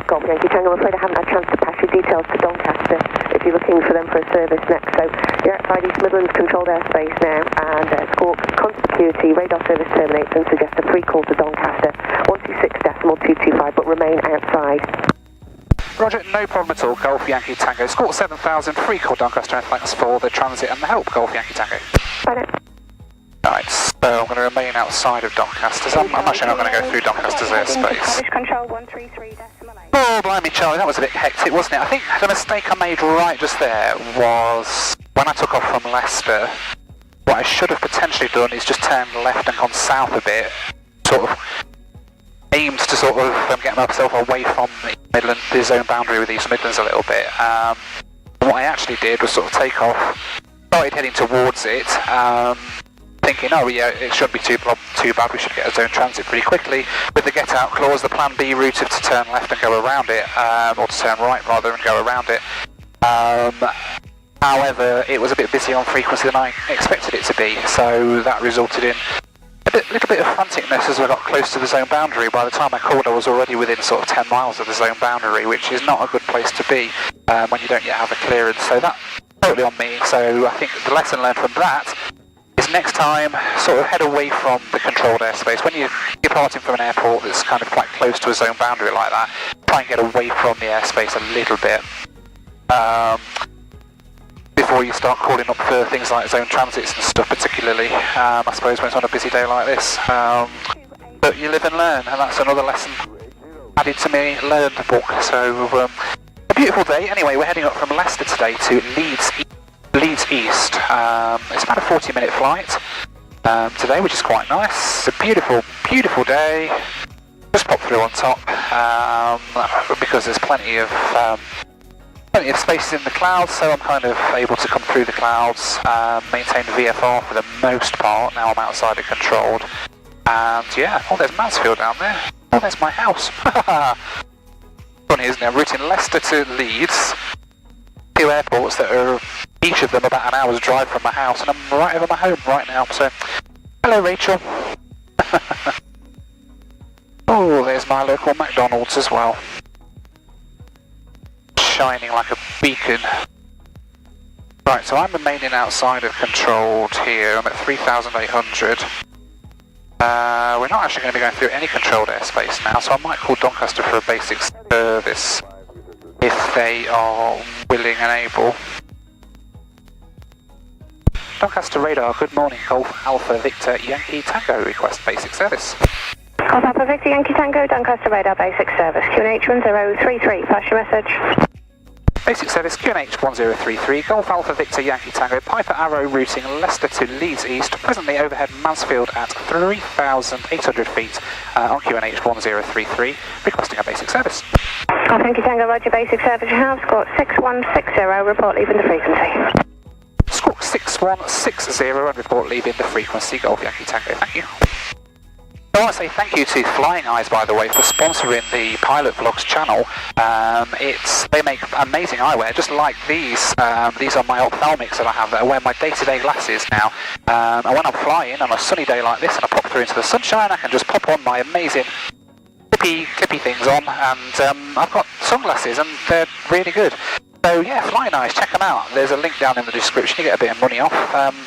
Speaker 11: Golf Yankee Tango, I'm afraid I haven't had a chance to pass your details to Doncaster if you're looking for them for a service next. So you're outside East Midlands controlled airspace now, and squawk constant security, radar service terminates and suggest a free call to Doncaster, 126.225, but remain outside.
Speaker 7: Roger, no problem at all, Golf Yankee Tango. Squawk 7,000, free call Doncaster, and thanks for the transit and the help, Golf Yankee Tango.
Speaker 11: Bye now.
Speaker 7: Right, so I'm going to remain outside of Doncaster's. I'm actually not going to go through Doncaster's airspace.
Speaker 11: Control 133.8.
Speaker 7: Oh, blimey, Charlie, that was a bit hectic, wasn't it? I think the mistake I made right just there was when I took off from Leicester, what I should have potentially done is just turned left and gone south a bit, sort of aimed to sort of get myself away from the zone boundary with East Midlands a little bit. What I actually did was sort of take off, started heading towards it, thinking, oh yeah, it shouldn't be too bad, we should get a zone transit pretty quickly. With the get out clause, the plan B route of to turn left and go around it, or to turn right rather and go around it. However, it was a bit busy on frequency than I expected it to be, so that resulted in a little bit of franticness as I got close to the zone boundary. By the time I called, I was already within sort of 10 miles of the zone boundary, which is not a good place to be when you don't yet have a clearance. So that's totally on me. So I think the lesson learned from that is next time sort of head away from the controlled airspace. When you're departing from an airport that's kind of quite close to a zone boundary like that, try and get away from the airspace a little bit before you start calling up for things like zone transits and stuff, particularly I suppose when it's on a busy day like this. But you live and learn, and that's another lesson added to me learned book. So a beautiful day. Anyway, we're heading up from Leicester today to Leeds East. It's about a 40-minute flight today, which is quite nice. It's a beautiful, beautiful day. Just pop through on top because there's plenty of spaces in the clouds, so I'm kind of able to come through the clouds, maintain VFR for the most part. Now I'm outside of controlled, and yeah, oh, there's Mansfield down there. Oh, there's my house. Funny, isn't it? I'm routing Leicester to Leeds, two airports that are each of them about an hour's drive from my house, and I'm right over my home right now. So, hello, Rachel. Oh, there's my local McDonald's as well, shining like a beacon. Right, so I'm remaining outside of controlled here. I'm at 3,800. We're not actually going to be going through any controlled airspace now, so I might call Doncaster for a basic service.
Speaker 4: if they are willing and able. Doncaster radar, good morning, Golf Alpha Victor Yankee Tango, request basic service.
Speaker 11: Golf Alpha Victor Yankee Tango, Doncaster radar basic service, QNH 1033, pass your message.
Speaker 4: Basic service QNH 1033, Golf Alpha Victor Yankee Tango, Piper Arrow routing Leicester to Leeds East, presently overhead Mansfield at 3,800 feet on QNH 1033, requesting a basic service.
Speaker 11: Golf Yankee Tango, roger, basic service, you have scored 6160, report leaving the frequency.
Speaker 4: Squawk 6160 and report leaving the frequency, Golf Yankee Tango, thank you. I want to say thank you to Flying Eyes, by the way, for sponsoring the Pilot Vlogs channel. They make amazing eyewear, just like these. These are my ophthalmics that I have that I wear my day-to-day glasses now. And when I'm flying on a sunny day like this and I pop through into the sunshine, I can just pop on my amazing clippy things on, and I've got sunglasses and they're really good. So yeah, Flying Eyes, check them out. There's a link down in the description. You get a bit of money off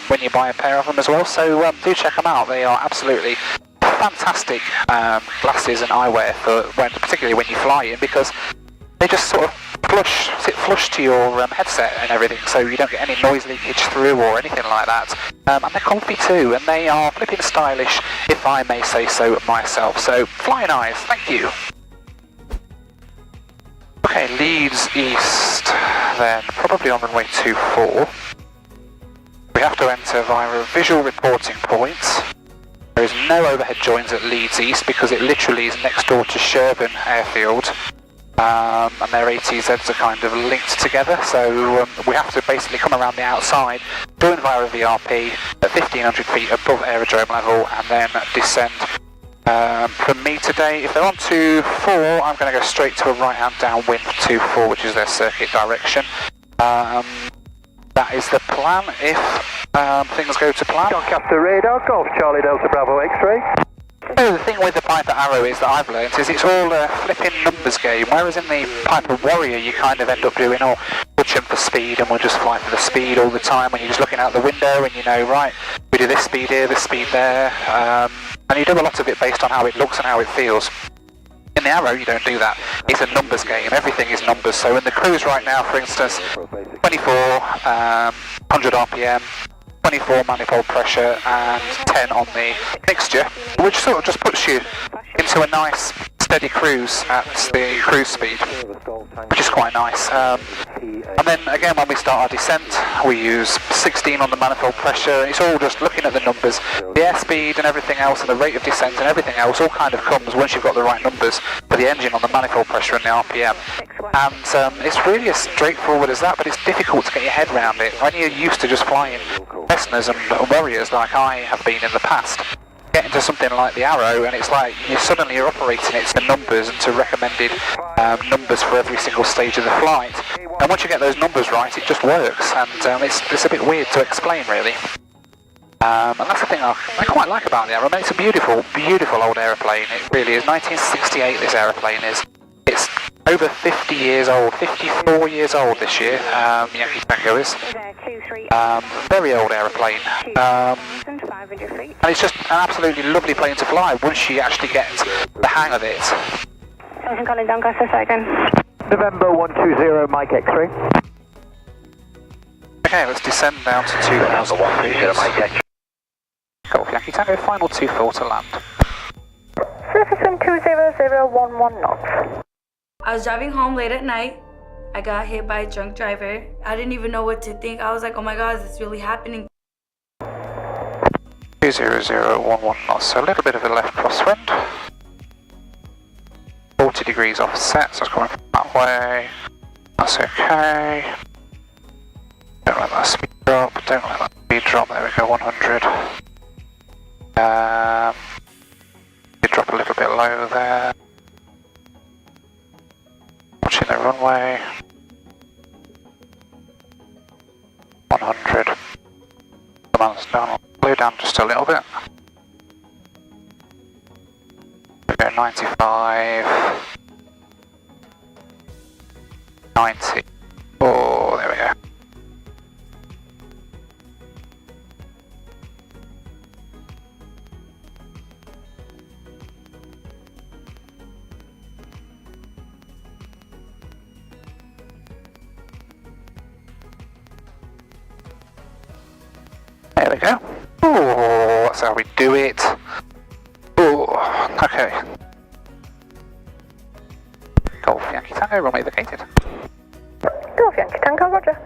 Speaker 4: when you buy a pair of them as well. So do check them out. They are absolutely fantastic glasses and eyewear for particularly when you fly in, because they just sort of sit flush to your headset and everything, so you don't get any noise leakage through or anything like that. And they're comfy too, and they are flipping stylish, if I may say so myself. So Flying Eyes, thank you. Okay, Leeds East, then probably on runway 24. We have to enter via a visual reporting point. There is no overhead joins at Leeds East because it literally is next door to Sherburn Airfield, and their ATZs are kind of linked together, so we have to basically come around the outside, join via a VRP at 1500 feet above aerodrome level, and then descend. For me today, if they're on 2-4, I'm going to go straight to a right-hand downwind 2-4, which is their circuit direction. That is the plan if things go to plan.
Speaker 12: Doncaster radar, Golf Charlie Delta Bravo X-ray.
Speaker 4: So the thing with the Piper Arrow is that I've learnt is it's all a flipping numbers game, whereas in the Piper Warrior you kind of end up doing, oh, we'll jump for speed and we'll just fly for the speed all the time when you're just looking out the window and you know, right, we do this speed here, this speed there, and you do a lot of it based on how it looks and how it feels. In the Arrow, you don't do that. It's a numbers game. Everything is numbers. So in the cruise right now, for instance, 24, 100 RPM, 24 manifold pressure, and 10 on the mixture, which sort of just puts you into a nice steady cruise at the cruise speed, which is quite nice. And then again, when we start our descent, we use 16 on the manifold pressure. It's all just looking at the numbers, the airspeed and everything else, and the rate of descent and everything else all kind of comes once you've got the right numbers for the engine on the manifold pressure and the RPM. And it's really as straightforward as that, but it's difficult to get your head around it. When you're used to just flying Cessnas and Warriors like I have been in the past, get into something like the Arrow and it's like you're operating it to numbers and to recommended numbers for every single stage of the flight, and once you get those numbers right it just works, and it's a bit weird to explain really, and that's the thing I quite like about the Arrow. I mean, it's a beautiful old aeroplane. It really is. 1968 this aeroplane is. It's over 50 years old, 54 years old this year, Yankee Tango is. Very old aeroplane. And it's just an absolutely lovely plane to fly once you actually get the hang of it.
Speaker 11: Calling Doncaster, second.
Speaker 12: November 120, Mike X-ray.
Speaker 4: Okay, let's descend down to 2,000 feet. Golf Yankee Tango, final 2-4 to land.
Speaker 11: Surface wind 20011 knots.
Speaker 13: I was driving home late at night. I got hit by a drunk driver. I didn't even know what to think. I was like, oh my god, is this really happening?
Speaker 4: 20011 knots, so a little bit of a left crosswind. 40 degrees offset, so it's coming from that way. That's okay. Don't let that speed drop, don't let that speed drop. There we go, 100. Did drop a little bit low there. Watching the runway. 100. Come on, down, slow down just a little bit. We go 95. 90. Oh, there we go. There we go. Oh, that's how we do it. Oh, okay. Golf Yankee Tango, runway vacated.
Speaker 11: Golf Yankee Tango, roger.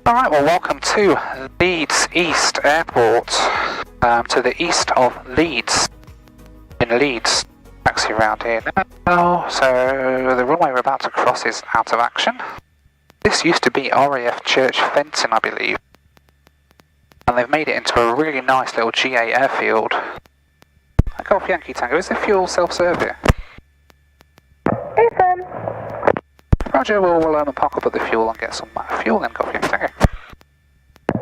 Speaker 4: Alright, well, welcome to Leeds East Airport. To the east of Leeds. In Leeds. Taxi around here now. So the runway we're about to cross is out of action. This used to be RAF Church Fenton, I believe. And they've made it into a really nice little GA airfield. Golf Yankee Tango, is the fuel self-serve here? Roger, we'll park up at the fuel and get some fuel then, Golf Yankee Tango.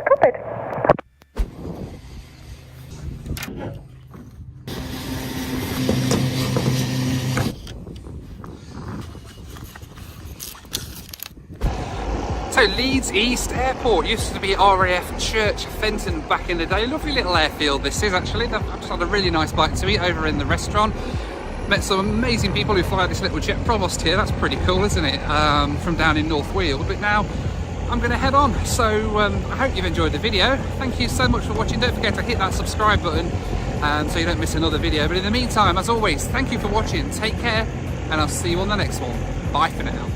Speaker 11: Copied.
Speaker 4: So Leeds East Airport used to be RAF Church Fenton back in the day. Lovely little airfield this is actually. I've just had a really nice bite to eat over in the restaurant. Met some amazing people who fly this little jet. Provost here, that's pretty cool, isn't it? From down in North Weald. But now I'm going to head on. So I hope you've enjoyed the video. Thank you so much for watching. Don't forget to hit that subscribe button so you don't miss another video. But in the meantime, as always, thank you for watching. Take care, and I'll see you on the next one. Bye for now.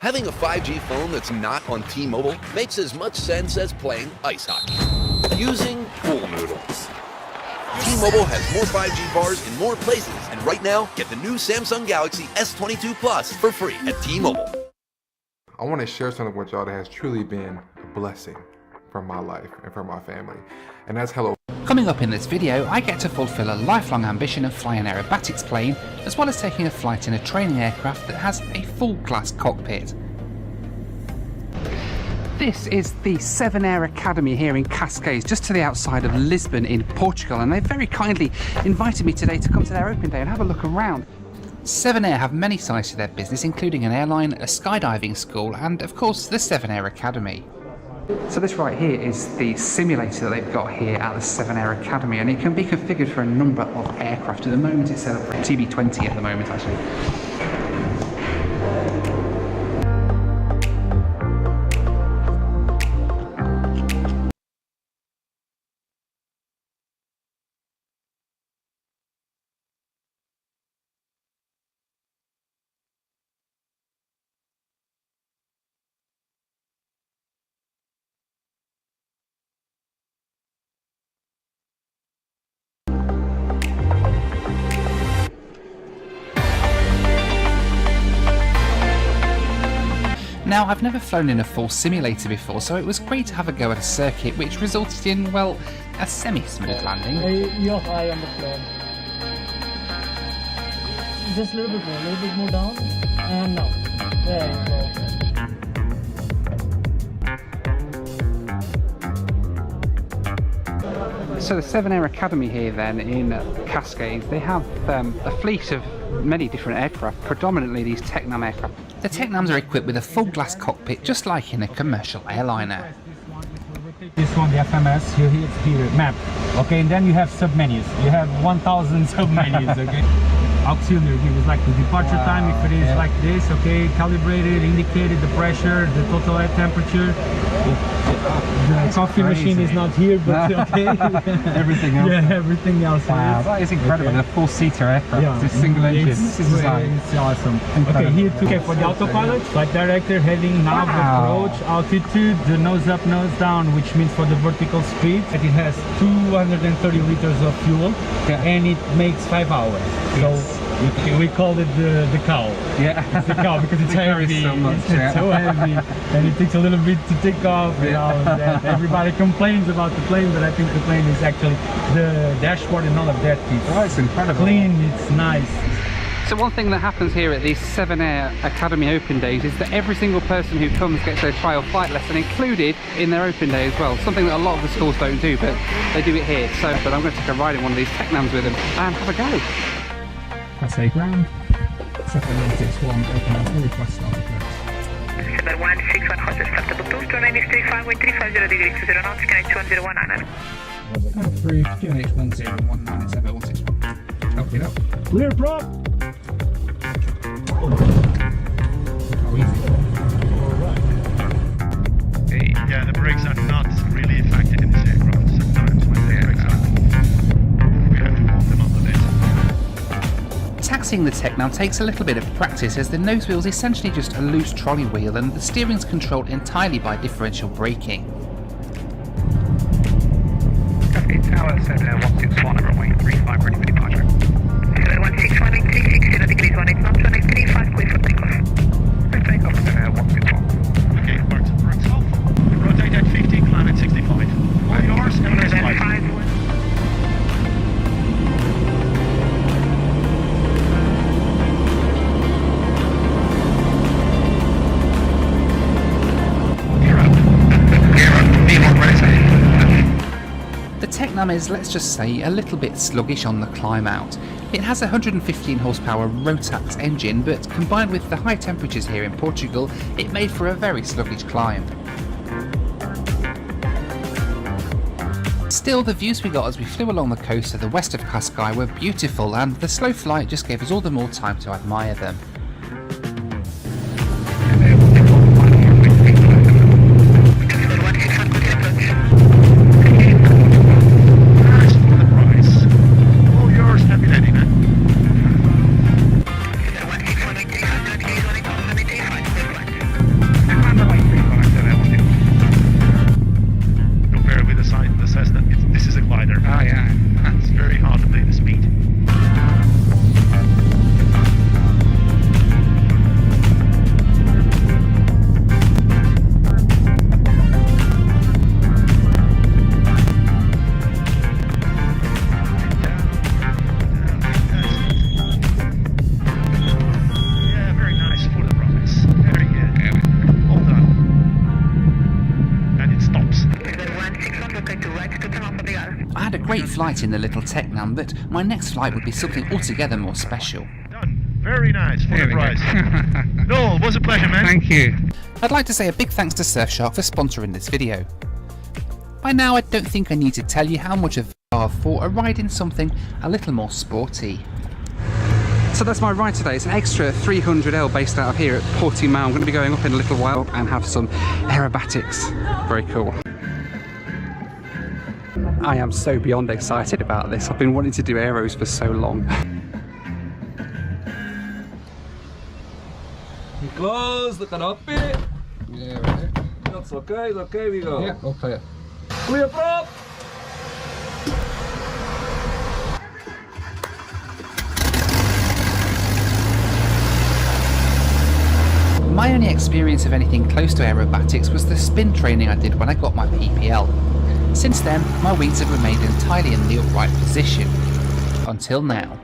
Speaker 14: Having a 5G phone that's not on T-Mobile makes as much sense as playing ice hockey. Using pool noodles. T-Mobile has more 5G bars in more places, and right now, get the new Samsung Galaxy S22 Plus for free at T-Mobile.
Speaker 15: I want to share something with y'all that has truly been a blessing for my life and for my family, and that's Hello.
Speaker 7: Coming up in this video, I get to fulfill a lifelong ambition of flying an aerobatics plane, as well as taking a flight in a training aircraft that has a full-class cockpit. This is the 7 Air Academy here in Cascais, just to the outside of Lisbon in Portugal, and they very kindly invited me today to come to their open day and have a look around. 7 Air have many sides to their business, including an airline, a skydiving school, and of course the 7 Air Academy. So this right here is the simulator that they've got here at the 7 Air Academy, and it can be configured for a number of aircraft. At the moment it's set up for TB20 at the moment actually. Now, I've never flown in a full simulator before, so it was great to have a go at a circuit which resulted in, well, a semi-smooth landing.
Speaker 16: Your eye on the floor. Just a little bit more down, and now. There you go.
Speaker 4: So the 7 Air Academy here then in Cascais, they have a fleet of many different aircraft, predominantly these Tecnam aircraft.
Speaker 7: The Tecnams are equipped with a full glass cockpit, just like in a commercial airliner.
Speaker 16: This one, the FMS, here, map. Okay, and then you have sub-menus. You have 1,000 sub-menus, okay?
Speaker 17: auxiliary gear. It's like the departure time, if it is like this, okay, calibrated, indicated the pressure, the total air temperature. The coffee machine is not here, but okay.
Speaker 4: Everything else.
Speaker 17: Yeah, everything else.
Speaker 4: Wow,
Speaker 17: is.
Speaker 4: that is incredible. The full-seater aircraft.
Speaker 17: Yeah,
Speaker 4: It's a single engine. This is
Speaker 17: it's awesome. Okay, here too. For the autopilot, flight director, heading, nav, approach, altitude, the nose up, nose down, which means for the vertical speed. It has 230 liters of fuel, and it makes 5 hours. So we call it the cow.
Speaker 4: Yeah,
Speaker 17: it's the cow because it's heavy.
Speaker 4: So much,
Speaker 17: it's so heavy, and it takes a little bit to take off. You know, everybody complains about the plane, but I think the plane is actually the dashboard and all of that.
Speaker 4: It's incredible.
Speaker 17: Clean. It's nice.
Speaker 4: So one thing that happens here at these 7 Air Academy Open Days is that every single person who comes gets their trial flight lesson included in their open day as well. Something that a lot of the schools don't do, but they do it here. So, but I'm going to take a ride in one of these Technams with them and have a go.
Speaker 7: That's a ground. 7161, open up, full request start approach.
Speaker 11: 7161, host acceptable. 229 wind 350 degrees, 20 knots, connect 1019.
Speaker 7: Approved, QNH 101971. Copy that.
Speaker 17: Clear prop!
Speaker 2: Yeah, the brakes are not really effective in this aircraft sometimes when the brakes are. We have to warm them up a bit.
Speaker 7: Taxiing the Technam takes a little bit of practice, as the nose wheel is essentially just a loose trolley wheel and the steering's controlled entirely by differential braking.
Speaker 18: Copy, tower 7161, runway 35, ready for departure.
Speaker 11: 7161, 360 degrees, 18 knots, 1835, clear for takeoff.
Speaker 18: Takeoff, 161.
Speaker 2: Okay, works off. Rotate at 50, climb at 65. All yours, have a nice flight.
Speaker 7: The Technam is, let's just say, a little bit sluggish on the climb out. It has a 115 horsepower Rotax engine, but combined with the high temperatures here in Portugal, it made for a very sluggish climb. Still, the views we got as we flew along the coast to the west of Cascais were beautiful, and the slow flight just gave us all the more time to admire them. I had a great flight in the little Technam, but my next flight would be something altogether more special.
Speaker 2: Done. Very nice for the prize. No, it was a pleasure, man.
Speaker 4: Thank you.
Speaker 7: I'd like to say a big thanks to Surfshark for sponsoring this video. By now I don't think I need to tell you how much of are for a ride in something a little more sporty.
Speaker 4: So that's my ride today. It's an extra 300L based out of here at Portimao. I'm going to be going up in a little while and have some aerobatics. Very cool. I am so beyond excited about this. I've been wanting to do aeros for so long.
Speaker 19: Close, looking up it. Yeah, right. That's okay, we go.
Speaker 7: Yeah, all clear.
Speaker 19: Clear prop!
Speaker 7: My only experience of anything close to aerobatics was the spin training I did when I got my PPL. Since then, my wings have remained entirely in the upright position. Until now.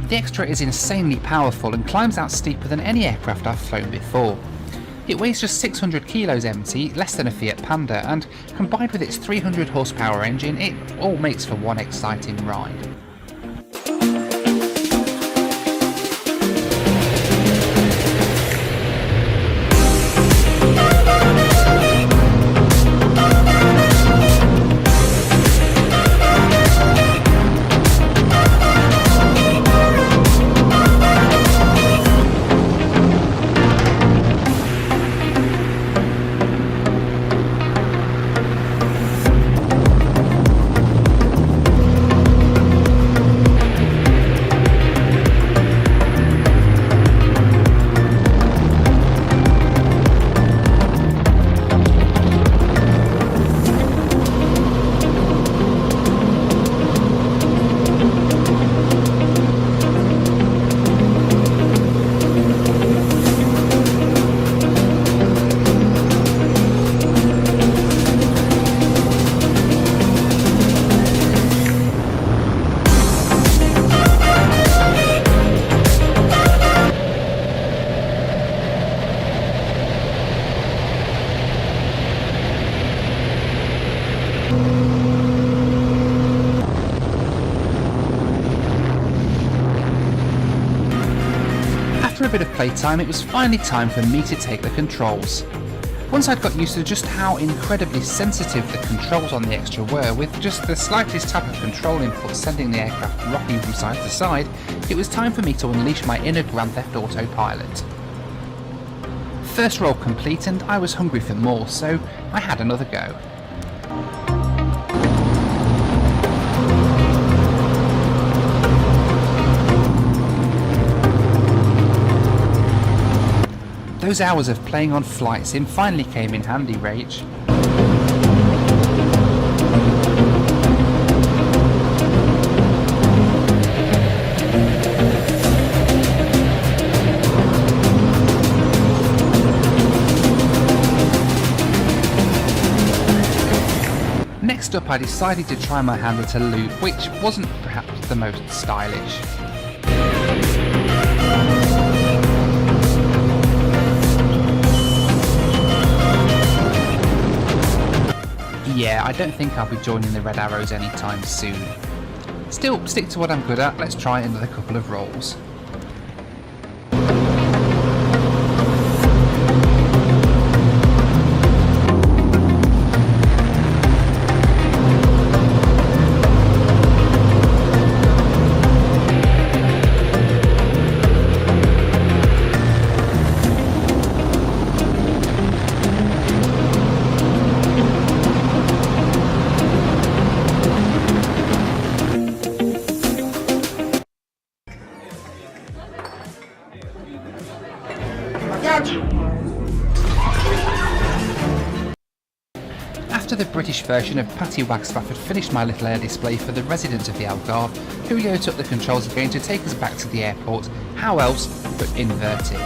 Speaker 7: The Extra is insanely powerful and climbs out steeper than any aircraft I've flown before. It weighs just 600 kilos empty, less than a Fiat Panda, and combined with its 300 horsepower engine, it all makes for one exciting ride. After a bit of playtime, it was finally time for me to take the controls. Once I'd got used to just how incredibly sensitive the controls on the Extra were, with just the slightest tap of control input sending the aircraft rocking from side to side, it was time for me to unleash my inner Grand Theft Auto pilot. First roll complete, and I was hungry for more, so I had another go. Those hours of playing on flight sim finally came in handy, Rach. Next up, I decided to try my hand at a loop, which wasn't perhaps the most stylish. Yeah, I don't think I'll be joining the Red Arrows anytime soon. Still, stick to what I'm good at, let's try another couple of rolls. After the British version of Patty Wagstaff had finished my little air display for the residents of the Algarve, Julio took the controls again to take us back to the airport, how else but inverted.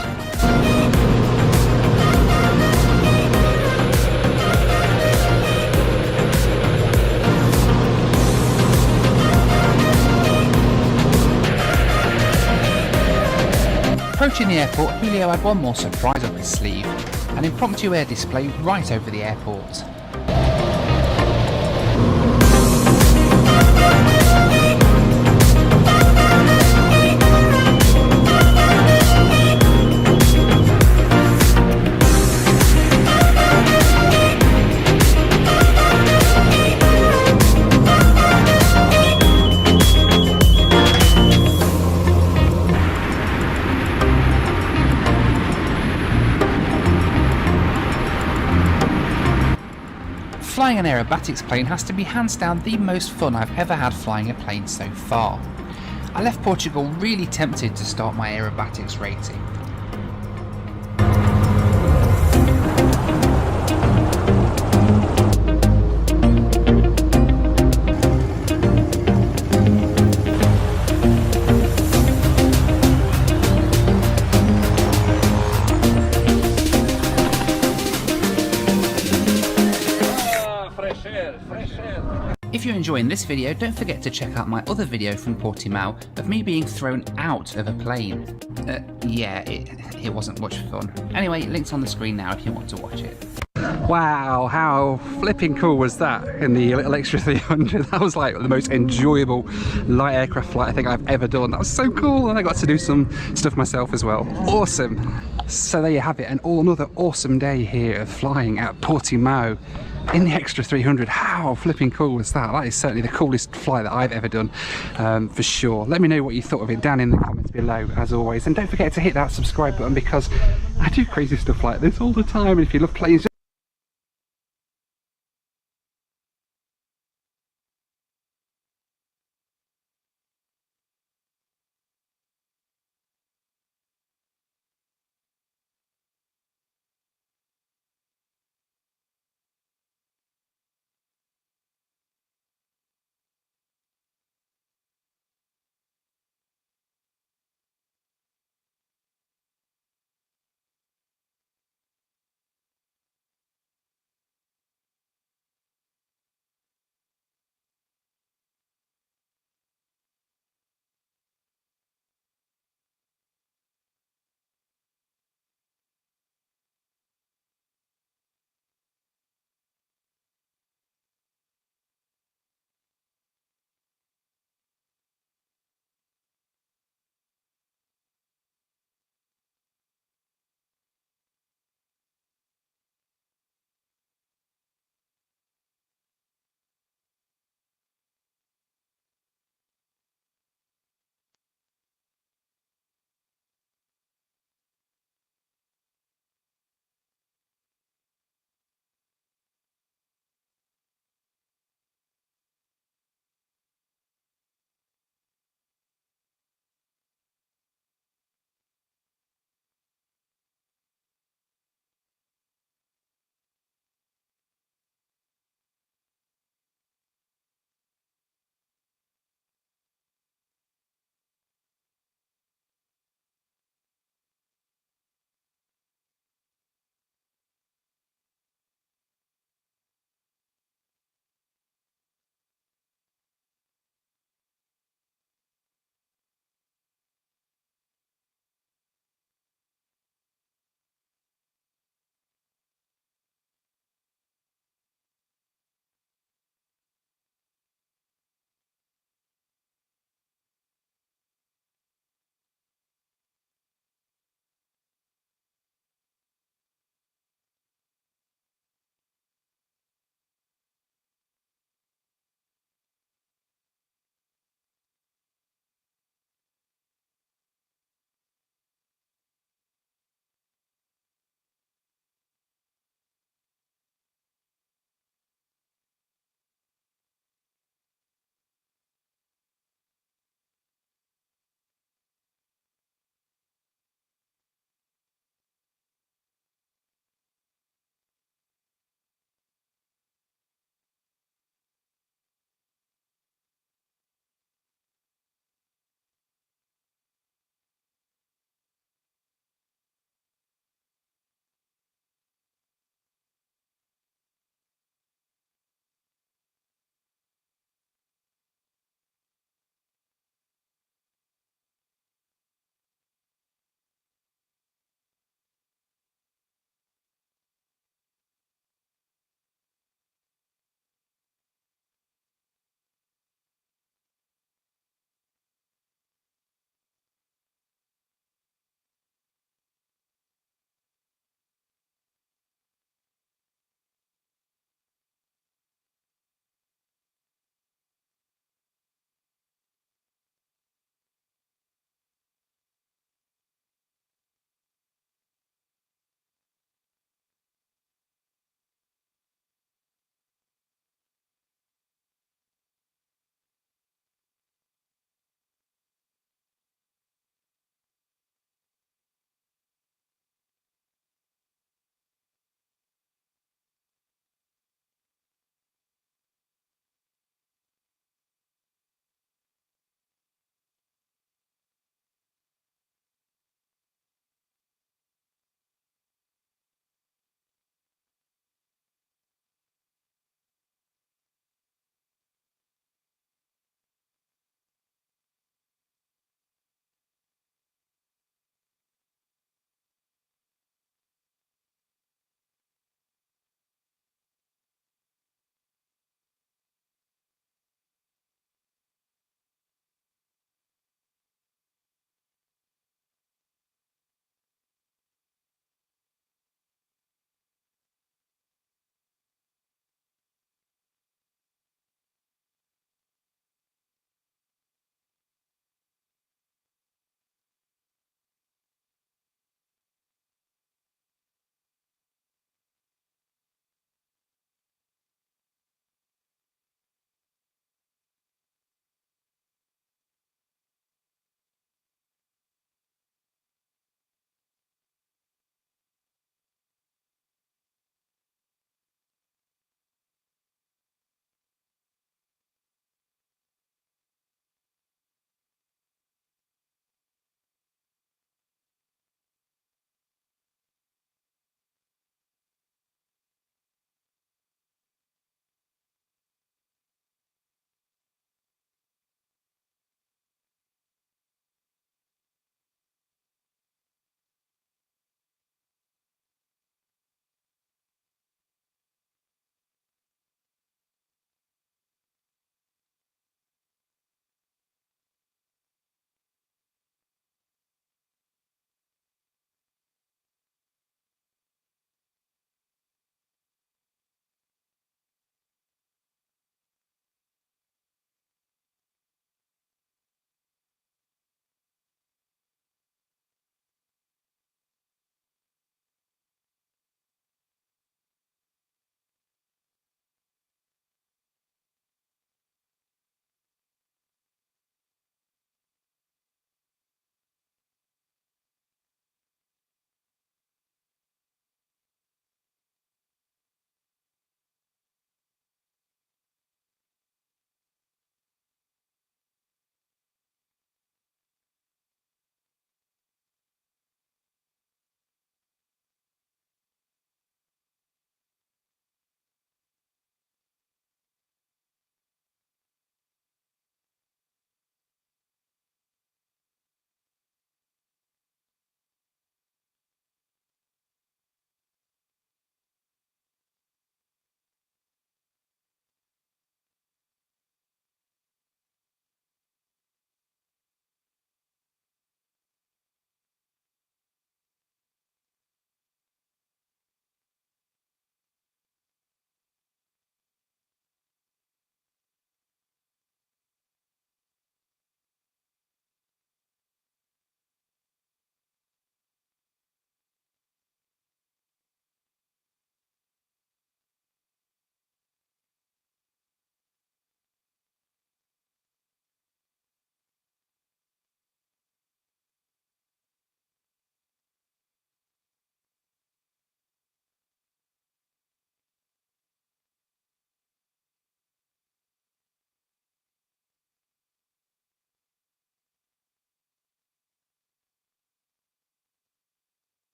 Speaker 7: Approaching the airport, Julio had one more surprise up his sleeve, an impromptu air display right over the airport. Flying an aerobatics plane has to be hands down the most fun I've ever had flying a plane so far. I left Portugal really tempted to start my aerobatics rating. If you're enjoying this video, don't forget to check out my other video from Portimao of me being thrown out of a plane. Yeah, it wasn't much fun. Anyway, link's on the screen now if you want to watch it.
Speaker 4: Wow, how flipping cool was that in the little extra 300? That was like the most enjoyable light aircraft flight I think I've ever done. That was so cool, and I got to do some stuff myself as well. Awesome. So there you have it, and another awesome day here of flying at Portimao in the extra 300. How flipping cool was that? That is certainly the coolest flight that I've ever done, for sure. Let me know what you thought of it down in the comments below, as always, and don't forget to hit that subscribe button because I do crazy stuff like this all the time, and if you love planes,